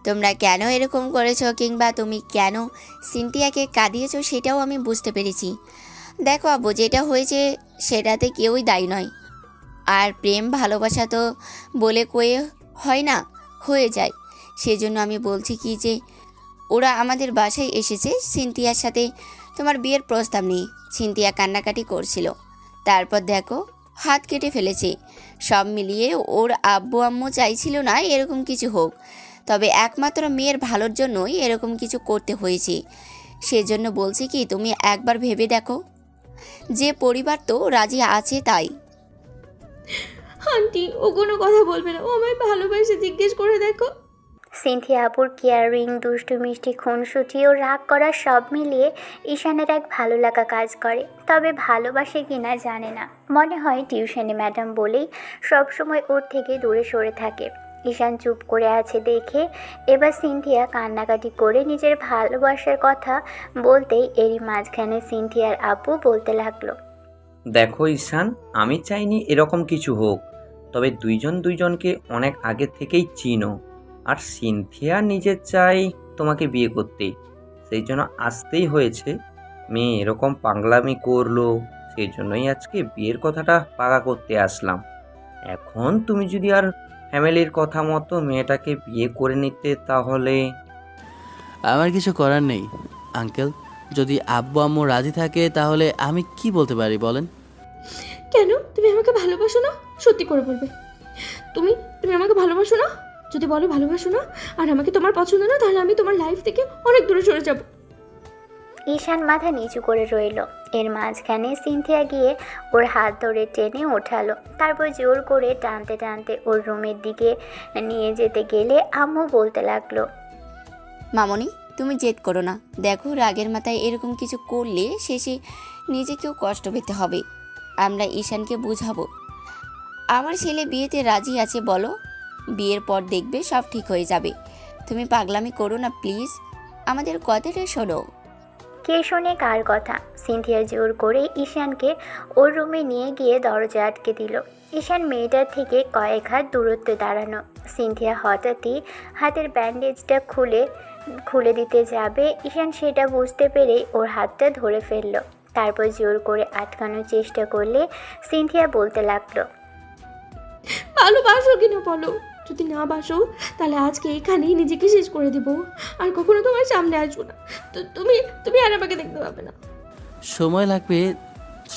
তোমরা কেন এরকম করেছো কিংবা তুমি কেন সিনথিয়াকে কাঁদিয়েছো সেটাও আমি বুঝতে পেরেছি। দেখো আব্বু, যেটা হয়েছে সেটাতে কেউই দায়ী নয়। আর প্রেম ভালোবাসা তো বলে কয়ে হয় না, হয়ে যায়। সেজন্য আমি বলছি কি যে ওরা আমাদের বাসায় এসেছে সিনথিয়ার সাথে তোমার বিয়ের প্রস্তাব নিয়ে। সিনথিয়া কান্নাকাটি করছিল, তারপর দেখো হাত কেটে ফেলেছে। সব মিলিয়ে ওর আব্বু আম্মু চাইছিল না এরকম কিছু হোক, তবে একমাত্র মেয়ের ভালোর জন্যই এরকম কিছু করতে হয়েছে। সেজন্য বলছি কি তুমি একবার ভেবে দেখো, যে পরিবার তো রাজি আছে তাই। আন্টি, ও কোনো কথা বলবে না, ও আমায় ভালোবাসে, জিজ্ঞেস করে দেখো। সিনথিয়া আপুর কেয়ারিং, দুষ্টু মিষ্টি, খুনসুটি ও রাগ করা সব মিলিয়ে ঈশানের এক ভালো লাগা কাজ করে। তবে ভালোবাসে কিনা জানে না, মনে হয় টিউশনে ম্যাডাম বলেই সবসময় ওর থেকে দূরে সরে থাকে। ঈশান চুপ করে আছে দেখে এবার সিনথিয়া কান্নাকাটি করে নিজের ভালোবাসার কথা বলতেই এরই মাঝখানে সিনথিয়ার আপু বলতে লাগলো, দেখো ঈশান, আমি চাইনি এরকম কিছু হোক, তবে দুইজন দুইজনকে অনেক আগে থেকেই চিনো। আর সিনথিয়া নিজে চাই তোমাকে বিয়ে করতে, সেই জন্য আসতেই হয়েছে। মেয়ে এরকম পাগলামি করলো, সেই জন্যই আজকে বিয়ের কথাটা পাকা করতে আসলাম। এখন তুমি যদি আর ফ্যামিলির কথা মতো মেয়েটাকে বিয়ে করে নিতে, তাহলে আমার কিছু করার নেই আঙ্কেল। যদি আব্বু আম্মু রাজি থাকে তাহলে আমি কি বলতে পারি বলেন? কেন তুমি আমাকে ভালোবাসো না? সত্যি করে বলবে, তুমি তুমি আমাকে ভালোবাসো না? যদি বলো ভালোবাসো না আর আমাকে তোমার পছন্দ না, তাহলে আমি তোমার লাইফ থেকে অনেক দূরে সরে যাব। ঈশান মাথা নিচু করে রইল। এর মাঝখানে সিনথিয়া গিয়ে ওর হাত ধরে টেনে ওঠালো, তারপর জোর করে টানতে টানতে ওর রুমের দিকে নিয়ে যেতে গেলে আম্মু বলতে লাগলো, মামনি, তুমি জেদ করো না। দেখো, রাগের মাথায় এরকম কিছু করলে শেষে নিজেকেও কষ্ট পেতে হবে। আমরা ঈশানকে বুঝাবো আমার ছেলে বিয়েতে রাজি আছে। বলো, বিয়ের পর দেখবে সব ঠিক হয়ে যাবে। তুমি পাগলামি করো না প্লিজ, আমাদের কথাটা শোনো। কে শোনে কার কথা? সিনথিয়া জোর করে ঈশানকে ওর রুমে নিয়ে গিয়ে দরজা আটকে দিল। ঈশান মেয়েটার থেকে কয়েক হাত দূরত্বে দাঁড়ানো। সিনথিয়া হঠাৎই হাতের ব্যান্ডেজটা খুলে দিতে যাবে। ঈশান সেটা বুঝতে পেরে ওর হাতটা ধরে ফেলল। তারপর জোর করে আটকানোর চেষ্টা করলে সিনথিয়া বলতে লাগলো, ভালোবাসো কিনা বলো। যদি না বাসো তাহলে আজকে এখানেই নিজেকে শেষ করে দেব, আর কখনো তোমার সামনে আসবো না। তো তুমি আর আমাকে দেখতে পাবে না।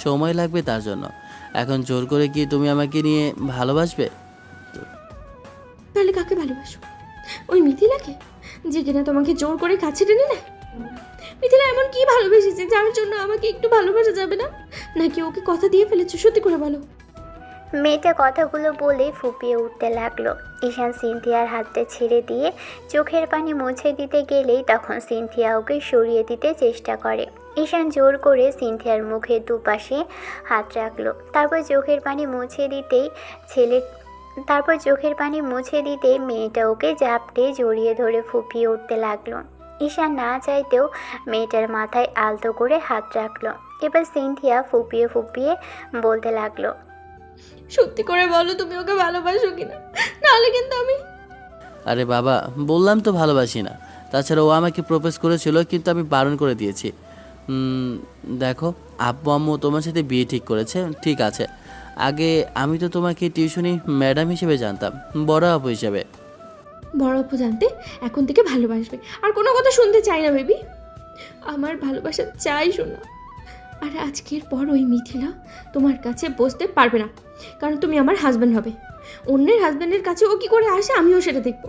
সময় লাগবে তার জন্য। এখন জোর করে কি তুমি আমাকে নিয়ে ভালোবাসবে? তাহলে কাকে ভালোবাসো? ওই মিথিলাকে, যে কিনা তোমাকে জোর করে কাছে টেনে নেয়? মিথিলা এমন কি ভালোবেসেছে যার জন্য আমাকে একটু ভালোবাসা যাবে না? নাকি ওকে কথা দিয়ে ফেলেছো? সত্যি করে বলো। মেয়েটা কথাগুলো বলে ফুপিয়ে উঠতে লাগলো। ঈশান সিনথিয়ার হাতটা ছেড়ে দিয়ে চোখের পানি মুছে দিতে গেলেই তখন সিনথিয়া ওকে সরিয়ে দিতে চেষ্টা করে। ঈশান জোর করে সিনথিয়ার মুখের দুপাশে হাত রাখলো। তারপর চোখের পানি মুছে দিতেই মেয়েটা ওকে জাপটে জড়িয়ে ধরে ফুপিয়ে উঠতে লাগলো। ঈশান না চাইতেও মেয়েটার মাথায় আলতো করে হাত রাখলো। এবার সিনথিয়া ফুপিয়ে ফুপিয়ে বলতে লাগলো, সত্যি করে বলো তুমি ওকে ভালোবাসো কিনা, নাহলে কিন্তু আমি। আরে বাবা, বললাম তো ভালোবাসি না। তাছাড়া ও আমাকে প্রপোজ করেছিল, কিন্তু আমি বারণ করে দিয়েছি। দেখো, আব্বু আম্মু তোমার সাথে বিয়ে ঠিক করেছে, ঠিক আছে। আগে আমি তো তোমাকে টিউশনি ম্যাডাম হিসেবে জানতাম, বড় আপু হিসেবে। বড় অপু জানতে এখন থেকে ভালোবাসবে, আর কোনো কথা শুনতে চাই না বেবি। আমার ভালোবাসা চাই শোনা। আর আজকের পর ওই মিথিলা তোমার কাছে বসতে পারবে না, কারণ তুমি আমার হাজব্যান্ড হবে। অন্যের হাজব্যান্ডের কাছে ও কি করে আসে আমিও সেটা দেখবো।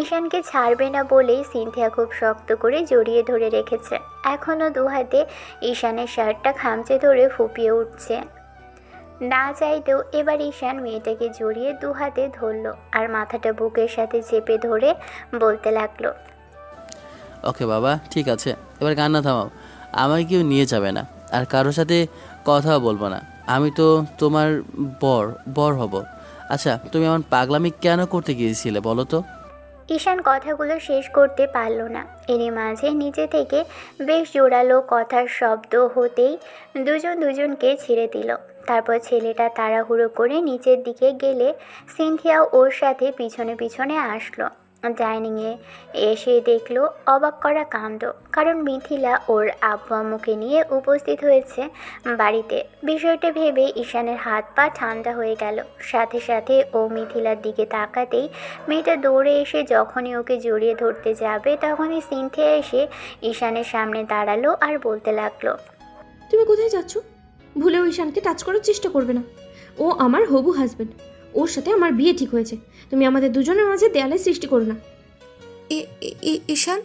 ঈশানকে ছাড়বে না বলেই সিনথিয়া খুব শক্ত করে জড়িয়ে ধরে রেখেছে। এখনও দু হাতে ঈশানের শার্টটা খামচে ধরে ফুপিয়ে উঠছে। না চাইতেও এবার ঈশান মেয়েটাকে জড়িয়ে দু হাতে ধরলো আর মাথাটা বুকের সাথে চেপে ধরে বলতে লাগলো, ওকে বাবা, ঠিক আছে, এবার কান্না থামাও। আমাকে কেউ নিয়ে যাবে না, আর কারোর সাথে কথাও বলবো না। আমি তো তোমার বর হব। আচ্ছা, তুমি আমার পাগলামি কেন করতে গিয়েছিলে বলো তো? ঈশান কথাগুলো শেষ করতে পারল না। এরই মাঝে নিচে থেকে বেশ জোরালো কথার শব্দ হতেই দুজনকে ছেড়ে দিল। তারপর ছেলেটা তাড়াহুড়ো করে নিচের দিকে গেলে সিনথিয়া ওর সাথে পিছনে পিছনে আসলো। ডাইনিংয়ে এসে দেখলো অবাক করা কাণ্ড, কারণ মিথিলা ওর আব্বু আম্মুকে নিয়ে উপস্থিত হয়েছে বাড়িতে। বিষয়টা ভেবে ঈশানের হাত পা ঠান্ডা হয়ে গেল। সাথে সাথে ও মিথিলার দিকে তাকাতেই মেয়েটা দৌড়ে এসে যখনই ওকে জড়িয়ে ধরতে যাবে তখনই সিনথিয়া এসে ঈশানের সামনে দাঁড়ালো আর বলতে লাগলো, তুমি কোথায় যাচ্ছ? ভুলেও ঈশানকে টাচ করার চেষ্টা করবে না। ও আমার হবু হাজব্যান্ড, ওর সাথে আমার বিয়ে ঠিক হয়েছে। তুমি আমাদের দুজনের মাঝে দেয়ালের সৃষ্টি করো না। ঈশান,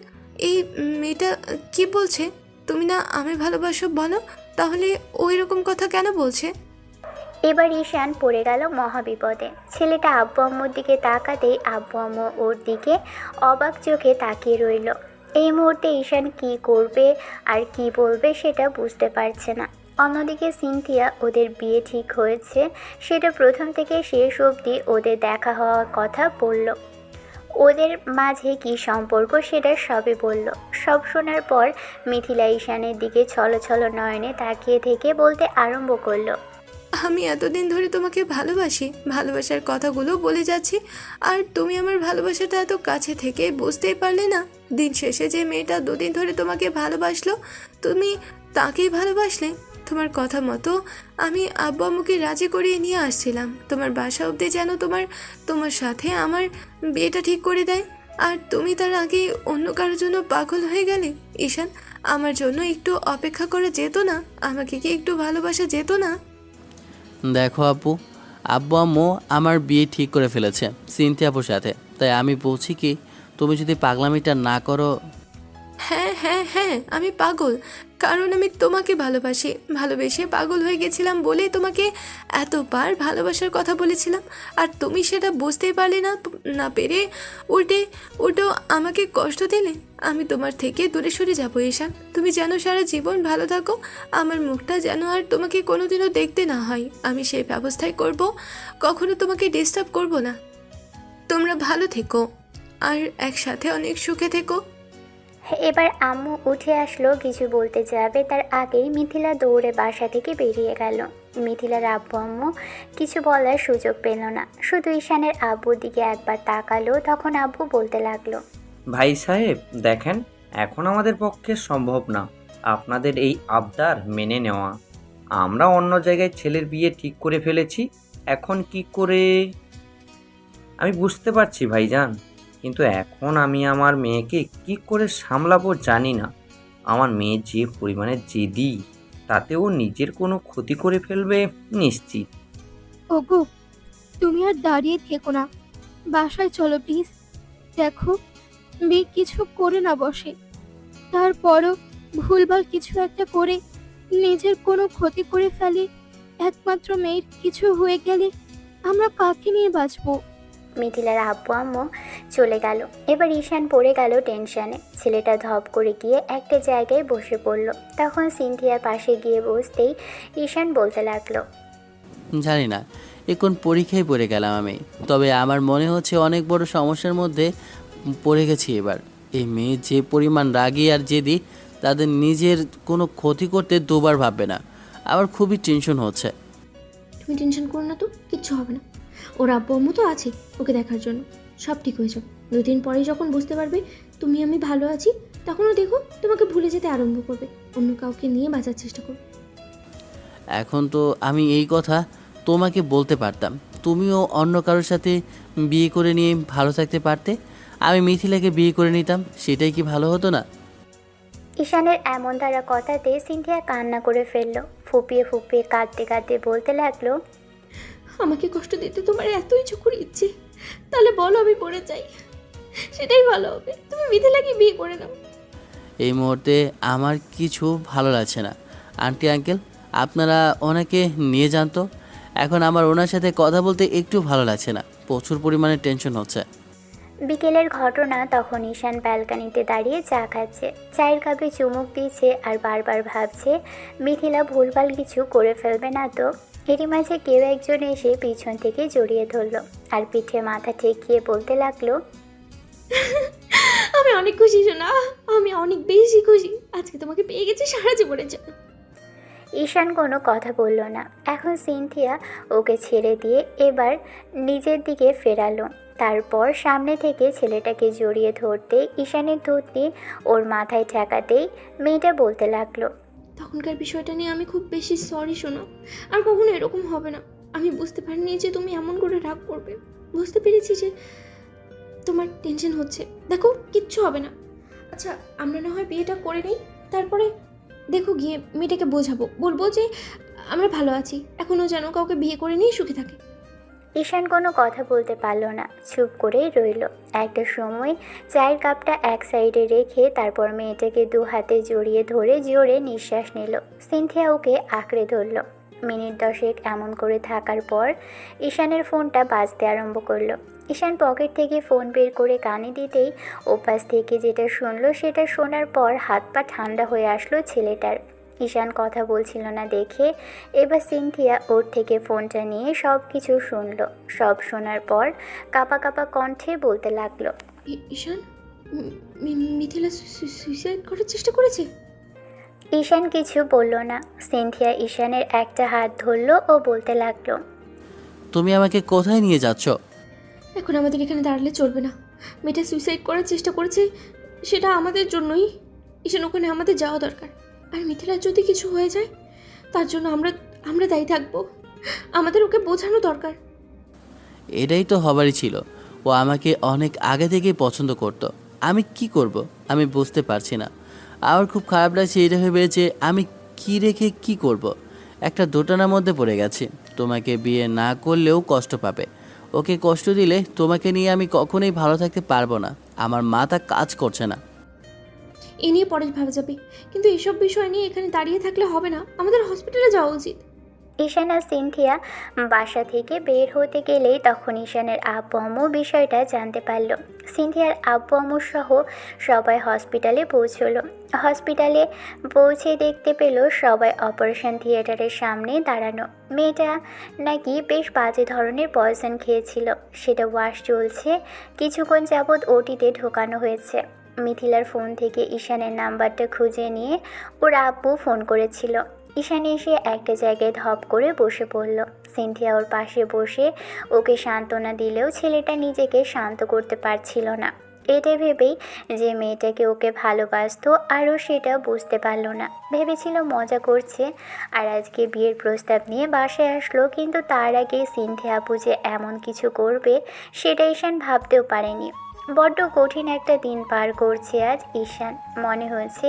এই মেয়েটা কি বলছে? তুমি না আমি ভালোবাসো বলো, তাহলে ওই রকম কথা কেন বলছে? এবার ঈশান পড়ে গেল মহাবিপদে। ছেলেটা আব্বু আম্মুর দিকে তাকাতেই আব্বু আম্মু ওর দিকে অবাক চোখে তাকিয়ে রইল। এই মুহূর্তে ঈশান কি করবে আর কি বলবে সেটা বুঝতে পারছে না। অন্যদিকে সিনথিয়া ওদের বিয়ে ঠিক হয়েছে সেটা প্রথম থেকে শেষ অবধি ওদের দেখা হওয়ার কথা বলল। ওদের মাঝে কি সম্পর্ক সেটা সবই বলল। সব শোনার পর মিথিলা ঈশানের দিকে ছলছল নয়নে তাকিয়ে থেকে বলতে আরম্ভ করলো, আমি এতদিন ধরে তোমাকে ভালোবাসি, ভালোবাসার কথাগুলো বলে যাচ্ছি, আর তুমি আমার ভালোবাসাটা এত কাছে থেকে বুঝতেই পারলে না। দিন শেষে যে মেয়েটা দুদিন ধরে তোমাকে ভালোবাসলো, তুমি তাকেই ভালোবাসলে। তোমার কথা মতো আমি আব্বু আম্মুকে রাজি করিয়ে নিয়ে আসছিলাম তোমার বাসা অবধি, যেন তোমার সাথে আমার বিয়েটা ঠিক করে দেয়। আর তুমি তার আগেই অন্য কারোর জন্য পাগল হয়ে গেলে। ঈশান, আমার জন্য একটু অপেক্ষা করা যেত না? আমাকে কি একটু ভালোবাসা যেত না? দেখো আব্বু আম্মু আমার বিয়ে ঠিক করে ফেলেছে সিনথিয়া আপুর সাথে। তাই আমি বলছি কি, তুমি যদি পাগলামিটা না করো। হ্যাঁ হ্যাঁ হ্যাঁ, আমি পাগল, কারণ আমি তোমাকে ভালোবাসি। ভালোবেসে পাগল হয়ে গেছিলাম বলে তোমাকে এতবার ভালোবাসার কথা বলেছিলাম, আর তুমি সেটা বুঝতেই পারলে না। না পেরে উল্টো আমাকে কষ্ট দিলে। আমি তোমার থেকে দূরে সরে যাবো ঈশান। তুমি যেন সারা জীবন ভালো থাকো, আমার মুখটা যেন আর তোমাকে কোনোদিনও দেখতে না হয়, আমি সেই ব্যবস্থাই করব। কখনো তোমাকে ডিস্টার্ব করব না। তোমরা ভালো থেকো আর একসাথে অনেক সুখে থেকো। এবার আম্মু উঠে আসলো, কিছু বলতে যাবে তার আগেই মিথিলা দৌড়ে বাসা থেকে বেরিয়ে গেল। মিথিলার আব্বু আম্মু কিছু বলার সুযোগ পেল না, শুধু ঈশানের আব্বুর দিকে একবার তাকালো। তখন আব্বু বলতে লাগলো, ভাই সাহেব দেখেন, এখন আমাদের পক্ষে সম্ভব না আপনাদের এই আবদার মেনে নেওয়া। আমরা অন্য জায়গায় ছেলের বিয়ে ঠিক করে ফেলেছি, এখন কি করে? আমি বুঝতে পারছি ভাইজান, কিন্তু এখন আমি আমার মেয়েকে কি করে সামলাবো জানি না। আমার মেয়ে যে পরিমাণে জেদি, তাতে ও নিজের কোনো ক্ষতি করে ফেলবে নিশ্চিত। ওগো, তুমি আর দাঁড়িয়ে থেকো না, বাসায় চলো প্লিজ। দেখো, মেয়ে কিছু করে না বসে, তারপরও ভুলভাল কিছু একটা করে নিজের কোনো ক্ষতি করে ফেলে। একমাত্র মেয়ের কিছু হয়ে গেলে আমরা কাকে নিয়ে বাঁচবো? মিথিলার আব্বু আম্মু চলে গেল। এবার ঈশান পড়ে গেল টেনশনে। ছেলেটা ধপ করে গিয়ে একটা জায়গায় বসে পড়ল। তখন সিনথিয়ার পাশে গিয়ে বসতেই ঈশান বলতে লাগলো, জানি না এ কোন পরীক্ষায় পড়ে গেলাম আমি, তবে আমার মনে হচ্ছে অনেক বড় সমস্যার মধ্যে পড়ে গেছি এবার। এই মেয়ে যে পরিমাণ রাগী আর জেদি, তাদের নিজের কোনো ক্ষতি করতে দুবার ভাববে না। আমার খুবই টেনশন হচ্ছে। তুমি টেনশন করো না তো, কিচ্ছু হবে না। ওর আব্বু আম্মু তো আছে ওকে দেখার জন্য, সব ঠিক হয়ে যাবে। 2 দিন পরেই যখন বুঝতে পারবে তুমি আমি ভালো আছি, তখনও দেখো তোমাকে ভুলে যেতে আরম্ভ করবে, অন্য কাউকে নিয়ে বাঁচার চেষ্টা করবে। এখন তো আমি এই কথা তোমাকে বলতে পারতাম, তুমিও অন্য কারোর সাথে বিয়ে করে নিয়ে ভালো থাকতে পারতে। আমি মিথিলাকে বিয়ে করে নিতাম, সেটাই কি ভালো হতো না? ঈশানের এমন ধারা কথাতে সিনথিয়া কান্না করে ফেললো। ফুপিয়ে ফুপিয়ে কাঁদতে কাঁদতে বলতে লাগলো, আমাকে কষ্ট দিতে তোমার এত ইচ্ছে করে ইচ্ছে, তাহলে বলো আমি পড়ে যাই, সেটাই ভালো হবে। তুমি মিথিলাকে বিয়ে করে নাও। এই মুহূর্তে আমার কিছু ভালো লাগছে না। আন্টি আঙ্কেল, আপনারা ওনাকে নিয়ে যান তো। এখন আমার ওনার সাথে কথা বলতে একটু ভালো লাগছে না, প্রচুর পরিমাণে টেনশন হচ্ছে। বিকেলের ঘটনা। তখন ঈশান ব্যালকানিতে দাঁড়িয়ে চা খাচ্ছে, চায়ের কাপে চুমুক দিয়েছে আর বারবার ভাবছে মিথিলা ভুলভাল কিছু করে ফেলবে না তো। এরই মাঝে কেউ একজন এসে পিছন থেকে জড়িয়ে ধরলো আর পিঠে মাথা ঠেকিয়ে বলতে লাগলো, আমি অনেক খুশি সোনা, আমি অনেক বেশি খুশি, আজকে তোমাকে পেয়ে গেছি সারা জীবনের জন্য। ঈশান কোনো কথা বলল না। এখন সিনথিয়া ওকে ছেড়ে দিয়ে এবার নিজের দিকে ফেরালো। তারপর সামনে থেকে ছেলেটাকে জড়িয়ে ধরতে ঈশানের ধুতি ওর মাথায় ঠেকাতেই মেয়েটা বলতে লাগলো, তখনকার বিষয়টা নিয়ে আমি খুব বেশি সরি সোনা, আর কখনো এরকম হবে না। আমি বুঝতে পারিনি যে তুমি এমন করে রাগ করবে, বুঝতে পেরেছি যে তোমার টেনশন হচ্ছে। দেখো কিচ্ছু হবে না। আচ্ছা আমরা না হয় বিয়েটা করে নিই, তারপরে দেখো গিয়ে মেয়েটাকে বোঝাবো, বলবো যে আমরা ভালো আছি, এখনও যেন কাউকে বিয়ে করে নিয়ে সুখে থাকে। ঈশান কোনো কথা বলতে পারল না, চুপ করেই রইল। একটা সময় চায়ের কাপটা এক সাইডে রেখে তারপর মেয়েটাকে 2 হাতে জড়িয়ে ধরে জোরে নিঃশ্বাস নিল। সিনথিয়া ওকে আঁকড়ে ধরল। মিনিট 10 এমন করে থাকার পর ঈশানের ফোনটা বাজতে আরম্ভ করলো। ঈশান পকেট থেকে ফোন বের করে কানে দিতেই ওপাশ থেকে যেটা শুনলো সেটা শোনার পর হাত পা ঠান্ডা হয়ে আসলো ছেলেটার। ঈশান কথা বলছিল না দেখে এবার সিনথিয়া ওর থেকে ফোনটা নিয়ে সব কিছু শুনলো। সব শোনার পর কাঁপা কাঁপা কণ্ঠে বলতে লাগলো, ঈশান, মিথিলা সুইসাইড করার চেষ্টা করেছে? ঈশান কিছু বলল না। সিনথিয়া ঈশানের একটা হাত ধরলো ও বলতে লাগলো, তুমি আমাকে কোথায় নিয়ে যাচ্ছ? এখন আমাদের এখানে দাঁড়ালে চলবে না। মেয়েটা সুইসাইড করার চেষ্টা করেছে, সেটা আমাদের জন্যই। ঈশান, ওখানে আমাদের যাওয়া দরকার। আর মিথিলার যদি কিছু হয়ে যায় তার জন্য আমরা দায়ী থাকবো। আমাদের ওকে বোঝানো দরকার। এটাই তো হবারই ছিল, ও আমাকে অনেক আগে থেকেই পছন্দ করত। আমি কি করব আমি বুঝতে পারছি না। আমার খুব খারাপ লাগছে এটা ভেবে যে আমি কি রেখে কি করব। একটা দোটানার মধ্যে পড়ে গেছি। তোমাকে বিয়ে না করলেও কষ্ট পাবে, ওকে কষ্ট দিলে তোমাকে নিয়ে আমি কখনোই ভালো থাকতে পারবো না। আমার মাথা কাজ করছে না। এ নিয়ে পরে ভাবা যাবে, কিন্তু এসব বিষয় নিয়ে এখানে দাঁড়িয়ে থাকলে হবে না, আমাদের হসপিটালে যাওয়া উচিত। ঈশান আর সিনথিয়া বাসা থেকে বের হতে গেলেই তখন ঈশানের আব্বু আম্মু বিষয়টা জানতে পারল। সিনথিয়ার আব্বু আম্মু সহ সবাই হসপিটালে পৌঁছলো। হসপিটালে পৌঁছে দেখতে পেল সবাই অপারেশন থিয়েটারের সামনে দাঁড়ানো। মেয়েটা নাকি বেশ বাজে ধরনের পয়জন খেয়েছিল, সেটা ওয়াশ চলছে। কিছুক্ষণ যাবৎ ওটিতে ঢোকানো হয়েছে। মিথিলার ফোন থেকে ঈশানের নাম্বারটা খুঁজে নিয়ে ওর আব্বু ফোন করেছিল। ঈশান এসে একটা জায়গায় ধপ করে বসে পড়ল। সিনথিয়া ওর পাশে বসে ওকে সান্ত্বনা দিলেও ছেলেটা নিজেকে শান্ত করতে পারছিল না। এটা ভেবেই যে মেয়েটাকে ওকে ভালোবাসতো আরও সেটা বুঝতে পারল না। ভেবেছিল মজা করছে, আর আজকে বিয়ের প্রস্তাব নিয়ে বাসায় আসলো, কিন্তু তার আগে সিনথিয়া আপু যে এমন কিছু করবে সেটা ঈশান ভাবতেও পারেনি। বড্ড কঠিন একটা দিন পার করছে আজ ঈশান। মনে হচ্ছে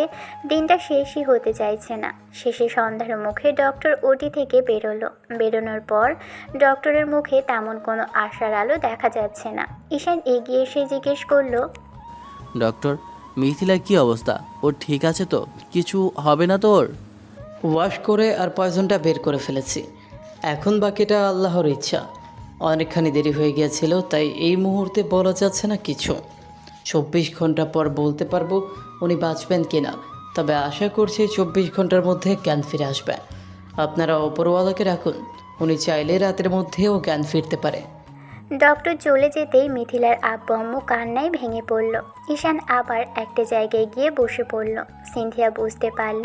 দিনটা শেষই হতে চাইছে না। শেষে সন্ধ্যার মুখে ডক্টর ওটি থেকে বেরোনোর পর ডক্টরের মুখে তেমন কোনো আশার আলো দেখা যাচ্ছে না। ঈশান এগিয়ে এসে জিজ্ঞেস করলো, ডক্টর, মিথিলার কি অবস্থা? ও ঠিক আছে তো? কিছু হবে না তো ওর? ওয়াশ করে আর পয়জনটা বের করে ফেলেছি, এখন বাকিটা আল্লাহর ইচ্ছা। অনেকখানি দেরি হয়ে গিয়েছিল, তাই এই মুহূর্তে বলা যাচ্ছে না কিছু। 24 ঘন্টা পর বলতে পারবো উনি বাঁচবেন কিনা, তবে আশা করছি 24 ঘন্টার মধ্যে জ্ঞান ফিরে আসবে। আপনারা ওপরওয়ালাকে রাখুন, উনি চাইলে রাতের মধ্যেও জ্ঞান ফিরতে পারে। ডক্টর চলে যেতেই মিথিলার আব্বু আম্মু কান্নায় ভেঙে পড়ল। ঈশান আবার একটা জায়গায় গিয়ে বসে পড়ল। সিনথিয়া বুঝতে পারল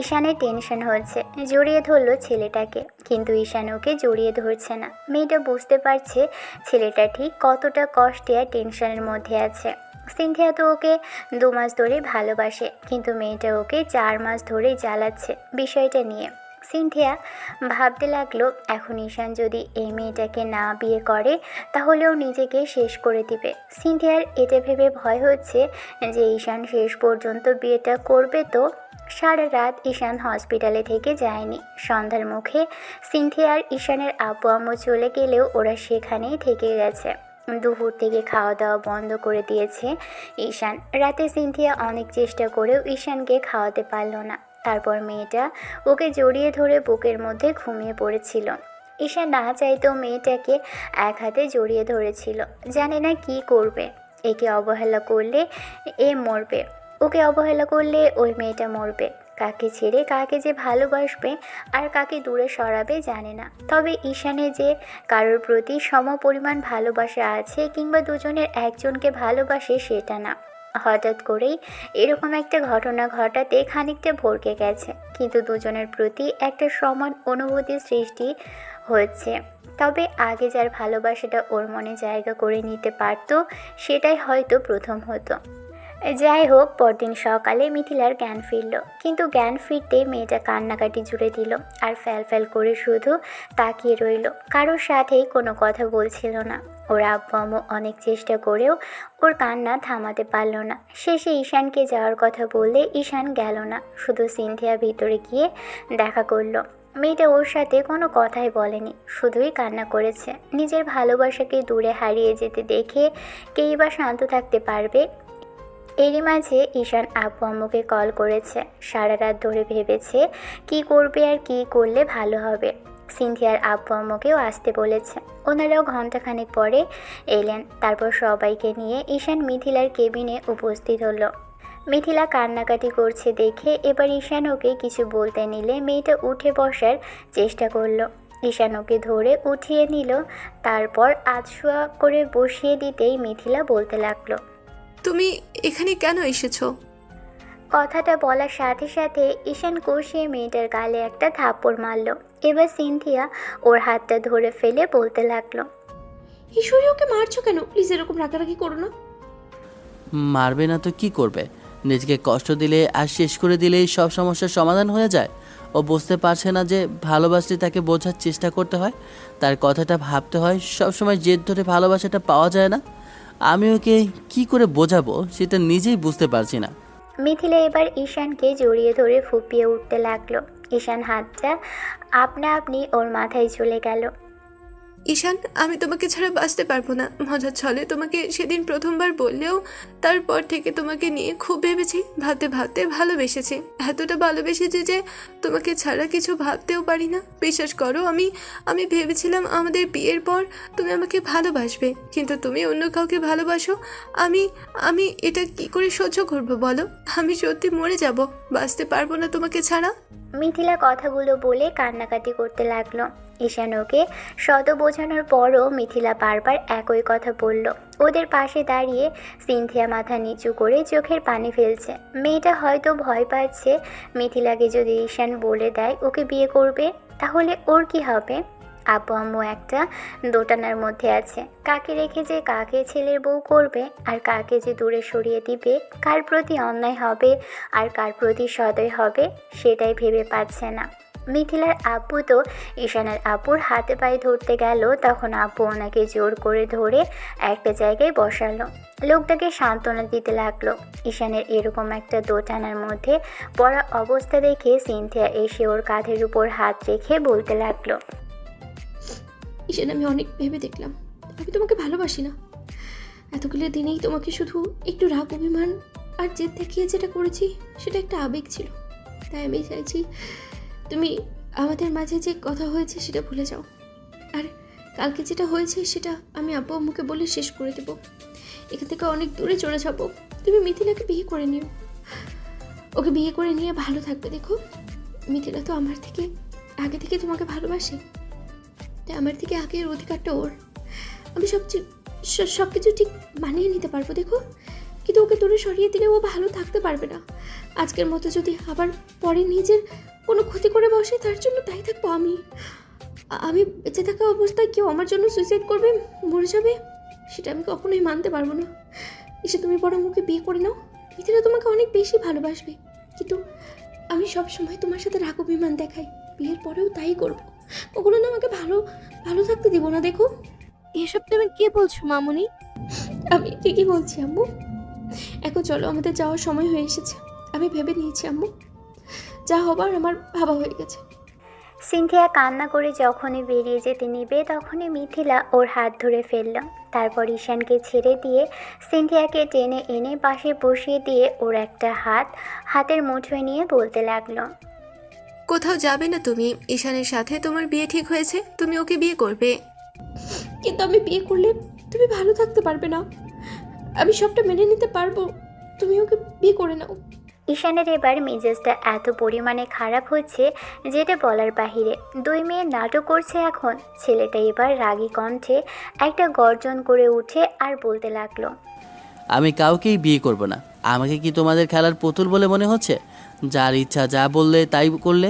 ঈশানের টেনশন হচ্ছে, জড়িয়ে ধরল ছেলেটাকে, কিন্তু ঈশান ওকে জড়িয়ে ধরছে না। মেয়েটা বুঝতে পারছে ছেলেটা ঠিক কতটা কষ্টে আর টেনশনের মধ্যে আছে। সিনথিয়া তো ওকে 2 মাস ধরে ভালোবাসে, কিন্তু মেয়েটা ওকে 4 মাস ধরেই জ্বালাচ্ছে বিষয়টা নিয়ে। সিনথিয়া ভাবতে লাগলো, এখন ঈশান যদি এই মেয়েটাকে না বিয়ে করে তাহলেও নিজেকে শেষ করে দিবে। সিনথিয়ার এটা ভেবে ভয় হচ্ছে যে ঈশান শেষ পর্যন্ত বিয়েটা করবে তো। সারা রাত ঈশান হসপিটালে থেকে যায়নি। সন্ধ্যার মুখে সিনথিয়া আর ঈশানের আব্বু আম্মু চলে গেলেও ওরা সেখানেই থেকে গেছে। দুপুর থেকে খাওয়া দাওয়া বন্ধ করে দিয়েছে ঈশান। রাতে সিনথিয়া অনেক চেষ্টা করেও ঈশানকে খাওয়াতে পারল না। তারপর মেয়েটা ওকে জড়িয়ে ধরে বুকের মধ্যে ঘুমিয়ে পড়েছিল। ঈশান না চাইতেও মেয়েটাকে এক হাতে জড়িয়ে ধরেছিল। জানে না কি করবে। একে অবহেলা করলে এ মরবে, ওকে অবহেলা করলে ওই মেয়েটা মরবে। কাকে ছেড়ে কাকে যে ভালোবাসবে আর কাকে দূরে সরাবে জানে না। তবে ঈশানের যে কারোর প্রতি সমপরিমাণ ভালোবাসা আছে কিংবা দুজনের একজনকে ভালোবাসে সেটা না। হঠাৎ করেই এরকম একটা ঘটনা ঘটাতে খানিকটা ভরকে গেছে, কিন্তু দুজনের প্রতি একটা সমান অনুভূতি সৃষ্টি হচ্ছে। তবে আগে যার ভালোবাসাটা ওর মনে জায়গা করে নিতে পারত সেটাই হয়তো প্রথম হতো। যাই হোক, পরদিন সকালে মিথিলার জ্ঞান ফিরল, কিন্তু জ্ঞান ফিরতে মেয়েটা কান্নাকাটি জুড়ে দিল আর ফ্যাল করে শুধু তাকিয়ে রইল। কারোর সাথেই কোনো কথা বলছিল না। ওর আব্বু আম্মু অনেক চেষ্টা করেও ওর কান্না থামাতে পারল না। শেষে ঈশানকে যাওয়ার কথা বললে ঈশান গেল না, শুধু সিনথিয়া ভিতরে গিয়ে দেখা করলো। মেয়েটা ওর সাথে কোনো কথাই বলেনি, শুধুই কান্না করেছে। নিজের ভালোবাসাকে দূরে হারিয়ে যেতে দেখে কেই বা শান্ত থাকতে পারবে। এরই মাঝে ঈশান আব্বু আম্মুকে কল করেছে। সারা রাত ধরে ভেবেছে কি করবে আর কি করলে ভালো হবে। সিনথিয়ার আব্বু আম্মুকেও আসতে বলেছে। ওনারাও ঘন্টাখানেক পরে এলেন। তারপর সবাইকে নিয়ে ঈশান মিথিলার কেবিনে উপস্থিত হলো। মিথিলা কান্নাকাটি করছে দেখে এবার ঈশান ওকে কিছু বলতে নিলে মেয়েটা উঠে বসার চেষ্টা করলো। ঈশান ওকে ধরে উঠিয়ে নিল, তারপর আধশোয়া করে বসিয়ে দিতেই মিথিলা বলতে লাগলো, তুমি এখানে কেন এসেছো? কথাটা বলার সাথে সাথে ঈশান কষিয়ে মেয়েটার গালে একটা থাপ্পড় মারল। এবার সিনথিয়া ওর হাতটা ধরে ফেলে বলতে লাগলো, ঈশ্বরী, ওকে মারছো কেন? প্লিজ এরকম রাগারাগি করো না। মারবে না তো কি করবে? নিজেকে কষ্ট দিলে আর শেষ করে দিলেই সব সমস্যার সমাধান হয়ে যায়। ও বুঝতে পারছে না যে ভালোবাসলে তাকে বোঝার চেষ্টা করতে হয়, তার কথাটা ভাবতে হয়। সবসময় জেদ ধরে ভালোবাসাটা পাওয়া যায় না। আমি ওকে কি করে বোঝাবো সেটা নিজেই বুঝতে পারছি না। মিথিলা এবার ঈশানকে জড়িয়ে ধরে ফুপিয়ে উঠতে লাগলো। ঈশান হাতটা আপনা আপনি ওর মাথায় চলে গেল। ঈশান, আমি তোমাকে ছাড়া বাঁচতে পারবো না। মজার ছলে তোমাকে সেদিন প্রথমবার বললেও তারপর থেকে তোমাকে নিয়ে খুব ভেবেছি, ভাবতে ভাবতে ভালোবেসেছি। এতটা ভালোবেসেছি যে তোমাকে ছাড়া কিছু ভাবতেও পারি না। বিশ্বাস করো, আমি ভেবেছিলাম আমাদের বিয়ের পর তুমি আমাকে ভালোবাসবে, কিন্তু তুমি অন্য কাউকে ভালোবাসো। আমি আমি এটা কি করে সহ্য করবো বলো? আমি সত্যি মরে যাব, বাঁচতে পারবো না তোমাকে ছাড়া। মিথিলা কথাগুলো বলে কান্নাকাটি করতে লাগলো। ঈশান ওকে শত বোঝানোর পরও মিথিলা বারবার একই কথা বলল। ওদের পাশে দাঁড়িয়ে সিনথিয়া মাথা নিচু করে চোখের পানি ফেলছে। মেয়েটা হয়তো ভয় পাচ্ছে, মিথিলাকে যদি ঈশান বলে দেয় ওকে বিয়ে করবে, তাহলে ওর কি হবে? আব্বু আম্মু একটা দোটানার মধ্যে আছে। কাকে রেখে যে কাকে ছেলের বউ করবে, আর কাকে যে দূরে সরিয়ে দিবে, কার প্রতি অন্যায় হবে আর কার প্রতি সদয় হবে, সেটাই ভেবে পাচ্ছে না। মিথিলার আব্বু তো ঈশানের আব্বুর হাতে পায়ে ধরতে গেল, তখন আব্বু ওনাকে জোর করে ধরে একটা জায়গায় বসালো। লোকটাকে সান্ত্বনা দিতে লাগলো। ঈশানের এরকম একটা দোটানার মধ্যে পড়া অবস্থা দেখে সিনথিয়া এসে ওর কাঁধের উপর হাত রেখে বলতে লাগলো, ঈশান, আমি অনেক ভেবে দেখলাম আমি তোমাকে ভালোবাসি না। এতগুলো দিনেই তোমাকে শুধু একটু রাগ, অভিমান আর জেদ দেখিয়ে যেটা করেছি সেটা একটা আবেগ ছিল। তাই আমি চাইছি তুমি আমাদের মাঝে যে কথা হয়েছে সেটা ভুলে যাও। আর কালকে যেটা হয়েছে সেটা আমি আব্বু আম্মুকে বলে শেষ করে দেবো। এখান থেকে অনেক দূরে চলে যাবো। তুমি মিথিলাকে বিয়ে করে নিও, ওকে বিয়ে করে নিয়ে ভালো থাকবে। দেখো, মিথিলা তো আমার থেকে আগে থেকে তোমাকে ভালোবাসে, তাই আমার থেকে আগের অধিকারটা ওর। আমি সব কিছু ঠিক মানিয়ে নিতে পারবো, দেখো, কিন্তু ওকে দূরে সরিয়ে দিলে ও ভালো থাকতে পারবে না। আজকের মতো যদি আবার পরে নিজের কোনো ক্ষতি করে বসে, তার জন্য তাই থাকবো আমি। আমি বেঁচে থাকা অবস্থায় কেউ আমার জন্য সুইসাইড করবে, মরে যাবে, সেটা আমি কখনোই মানতে পারবো না। এসে তুমি বড় মুখে বিয়ে করে নাও, মিথিলা তোমাকে অনেক বেশি ভালোবাসবে। কিন্তু আমি সব সময় তোমার সাথে রাগ অভিমান দেখাই, বিয়ের পরেও তাই করবো। কখনো তোমাকে ভালো থাকতে দিব না। দেখো, এসব তুমি কি বলছো মামুনি? আমি ঠিকই বলছি আম্মু। এখন চলো, আমাদের যাওয়ার সময় হয়ে এসেছে। আমি ভেবে নিয়েছি আম্মু, যা হবার আমার ভাবা হয়ে গেছে। সিনথিয়া কান্না করে যখনই বেরিয়ে যেতে নিবে, তখনই মিথিলা ওর হাত ধরে ফেলল। তারপর ঈশানকে ছেড়ে দিয়ে সিনথিয়াকে টেনে এনে পাশে বসিয়ে দিয়ে ওর একটা হাতের মুঠোয় নিয়ে বলতে লাগলো, কোথাও যাবে না তুমি। ঈশানের সাথে তোমার বিয়ে ঠিক হয়েছে, তুমি ওকে বিয়ে করবে। কিন্তু আমি বিয়ে করলে তুমি ভালো থাকতে পারবে না। আমি সবটা মেনে নিতে পারবো, তুমি ওকে বিয়ে করে নাও। ঈশানের এবার মেজাজটা এত পরিমাণে খারাপ হচ্ছে যেটা বলার বাহিরে। দুই মেয়ে নাটক করছে এখন। ছেলেটা এবার রাগী কণ্ঠে একটা গর্জন করে উঠে আর বলতে লাগলো, আমি কাউকেই বিয়ে করব না। আমাকে কি তোমাদের খেলার পুতুল বলে মনে হচ্ছে? যার ইচ্ছা যা বললে তাই করলে,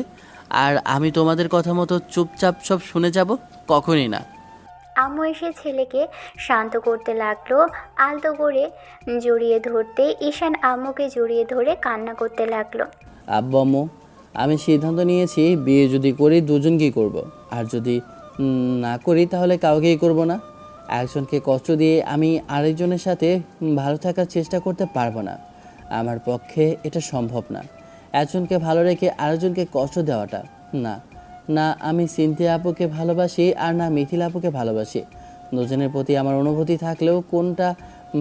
আর আমি তোমাদের কথা মতো চুপচাপ সব শুনে যাব? কখনই না। আম্মু এসে ছেলেকে শান্ত করতে লাগলো। আলতো করে জড়িয়ে ধরতে ঈশান আম্মুকে জড়িয়ে ধরে কান্না করতে লাগলো। আব্বু আম্মু, আমি সিদ্ধান্ত নিয়েছি বিয়ে যদি করি দুজনকেই করব, আর যদি না করি তাহলে কাউকেই করব না। একজনকে কষ্ট দিয়ে আমি আরেকজনের সাথে ভালো থাকার চেষ্টা করতে পারবো না। আমার পক্ষে এটা সম্ভব না। একজনকে ভালো রেখে আরেকজনকে কষ্ট দেওয়াটা না। না আমি সিনথিয়া আপুকে ভালোবাসি আর না মিথিলা আপুকে ভালোবাসি। দুজনের প্রতি আমার অনুভূতি থাকলেও কোনটা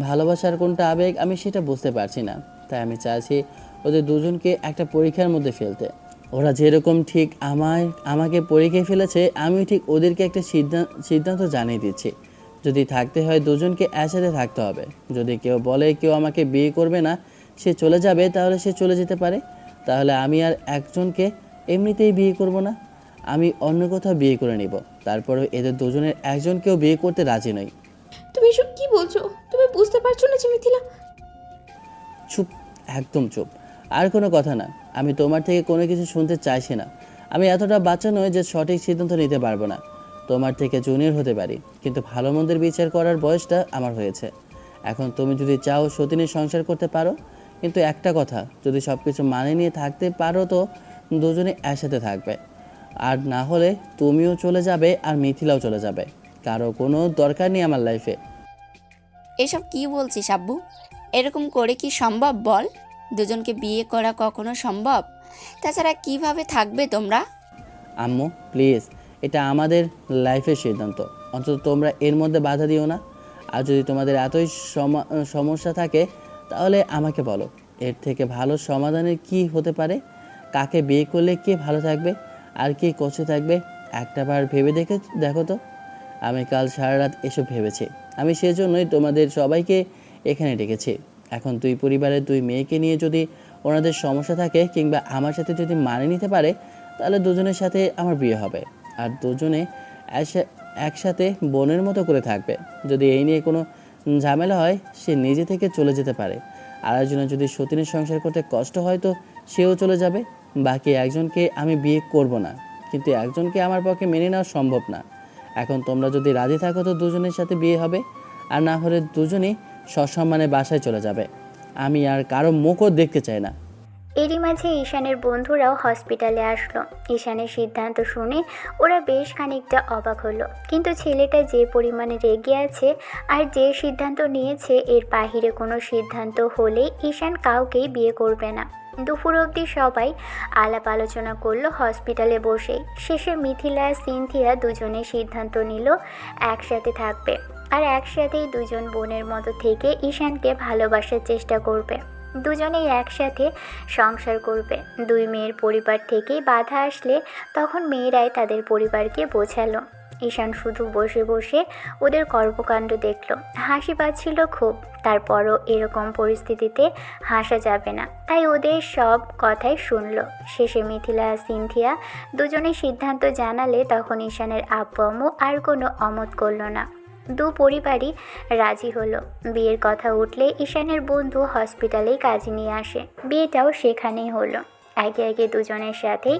ভালোবাসার কোনটা আবেগ আমি সেটা বুঝতে পারছি না। তাই আমি চাইছি ওদের দুজনকে একটা পরীক্ষার মধ্যে ফেলতে। ওরা যেরকম ঠিক আমাকে পরীক্ষায় ফেলেছে, আমি ঠিক ওদেরকে একটা সিদ্ধান্ত জানিয়ে দিচ্ছি। যদি থাকতে হয় দুজনকে একসাথে থাকতে হবে। যদি কেউ বলে কেউ আমাকে বিয়ে করবে না, সে চলে যাবে, তাহলে সে চলে যেতে পারে। তাহলে আমি আর একজনকে এমনিতেই বিয়ে করব না, আমি অন্য কোথাও বিয়ে করে নিব। তারপরেও এদের দুজনের একজনকেও বিয়ে করতে রাজি নই। তুমি এসব কি বলছো? তুমি বুঝতে পারছো না যে মিথিলা? চুপ, একদম চুপ, আর কোনো কথা না। আমি তোমার থেকে কোনো কিছু শুনতে চাইছি না। আমি এতটা বাচ্চা নই যে সঠিক সিদ্ধান্ত নিতে পারবো না। তোমার থেকে জুনিয়র হতে পারি, কিন্তু ভালো মন্দের বিচার করার বয়সটা আমার হয়েছে। এখন তুমি যদি চাও সতীনের সংসার করতে পারো, কিন্তু একটা কথা, যদি সব কিছু মানে নিয়ে থাকতে পারো তো দুজনে একসাথে থাকবে, আর না হলে তুমিও চলে যাবে আর মিথিলাও চলে যাবে। কারো কোনো দরকার নেই আমার লাইফে। এসব কি বলছিস আব্বু? এরকম করে কি সম্ভব বল? দুজনকে বিয়ে করা কখনো সম্ভব? তাছাড়া কিভাবে থাকবে তোমরা? আম্মু প্লিজ, এটা আমাদের লাইফের সিদ্ধান্ত, অন্তত তোমরা এর মধ্যে বাধা দিও না। আর যদি তোমাদের এতই সমস্যা থাকে তাহলে আমাকে বলো, এর থেকে ভালো সমাধানের কি হতে পারে? কাকে বিয়ে করলে কে ভালো থাকবে আর কে কষ্টে থাকবে একটাবার ভেবে দেখো তো। আমি কাল সারা রাত এসব ভেবেছি। আমি সেজন্যই তোমাদের সবাইকে এখানে ডেকেছি। এখন দুই পরিবারের দুই মেয়েকে নিয়ে যদি ওনাদের সমস্যা থাকে কিংবা আমার সাথে যদি মানিয়ে নিতে পারে তাহলে দুজনের সাথে আমার বিয়ে হবে আর দুজনে একসাথে বোনের মতো করে থাকবে। যদি এই নিয়ে কোনো ঝামেলা হয় সে নিজে থেকে চলে যেতে পারে। আর একজনের যদি সতীনের সংসার করতে কষ্ট হয় তো সেও চলে যাবে। বাকি একজনকে আমি বিয়ে করব না, কিন্তু একজনকে আমার পক্ষে মেনে নেওয়া সম্ভব না। এখন তোমরা যদি রাজি থাকো তো দুজনের সাথে বিয়ে হবে, আর না হলে দুজনেই সসম্মানে বাসায় চলে যাবে। আমি আর কারো মুখও দেখতে চাই না। এরই মাঝে ঈশানের বন্ধুরাও হসপিটালে আসলো। ঈশানের সিদ্ধান্ত শুনে ওরা বেশ খানিকটা অবাক হলো, কিন্তু ছেলেটা যে পরিমাণে রেগে আছে আর যে সিদ্ধান্ত নিয়েছে এর বাহিরে কোনো সিদ্ধান্ত হলেই ঈশান কাউকেই বিয়ে করবে না। দুপুর অবধি সবাই আলাপ আলোচনা করলো হসপিটালে বসেই। শেষে মিথিলা সিনথিয়া দুজনে সিদ্ধান্ত নিল একসাথে থাকবে আর একসাথেই দুজন বোনের মতো থেকে ঈশানকে ভালোবাসার চেষ্টা করবে। দুজনেই একসাথে সংসার করবে। দুই মেয়ের পরিবার থেকেই বাধা আসলে তখন মেয়েরাই তাদের পরিবারকে বোঝালো। ঈশান শুধু বসে বসে ওদের কর্মকাণ্ড দেখল, হাসি পাচ্ছিল খুব। তারপরও এরকম পরিস্থিতিতে হাসা যাবে না, তাই ওদের সব কথাই শুনল। শেষে মিথিলা আর সিনথিয়া দুজনে সিদ্ধান্ত জানালে তখন ঈশানের আব্বু আম্মু আর কোনো অমত করল না। দু পরিবারই রাজি হলো। বিয়ের কথা উঠলে ঈশানের বন্ধু হসপিটালেই কাজে নিয়ে আসে। বিয়েটাও সেখানেই হলো। একে একে দুজনের সাথেই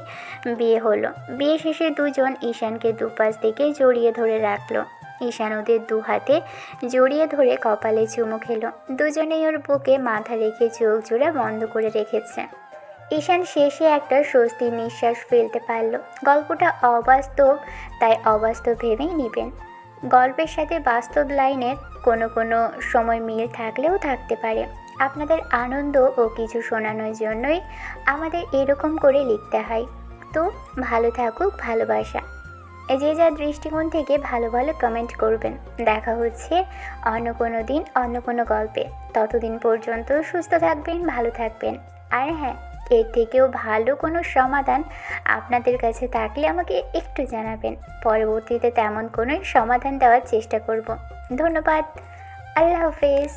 বিয়ে হলো। বিয়ে শেষে দুজন ঈশানকে দুপাশ থেকে জড়িয়ে ধরে রাখলো। ঈশান ওদের দু হাতে জড়িয়ে ধরে কপালে চুমু খেলো। দুজনেই ওর বুকে মাথা রেখে চোখ জোড়া বন্ধ করে রেখেছে। ঈশান শেষে একটা স্বস্তির নিঃশ্বাস ফেলতে পারল। গল্পটা অবাস্তব, তাই অবাস্তব ভেবেই নেবেন। গল্পের সাথে বাস্তব লাইনের কোনো কোনো সময় মিল থাকলেও থাকতে পারে। আপনাদের আনন্দ ও কিছু শোনানোর জন্যই আমাদের এরকম করে লিখতে হয়। তো ভালো থাকুক ভালোবাসা। যে যার দৃষ্টিকোণ থেকে ভালো ভালো কমেন্ট করবেন। দেখা হচ্ছে অন্য কোনো দিন অন্য কোনো গল্পে। ততদিন পর্যন্ত সুস্থ থাকবেন, ভালো থাকবেন। আর হ্যাঁ, এর থেকেও ভালো কোনো সমাধান আপনাদের কাছে থাকলে আমাকে একটু জানাবেন। পরবর্তীতে তেমন কোনো সমাধান দেওয়ার চেষ্টা করব। ধন্যবাদ। আল্লাহ হাফেজ।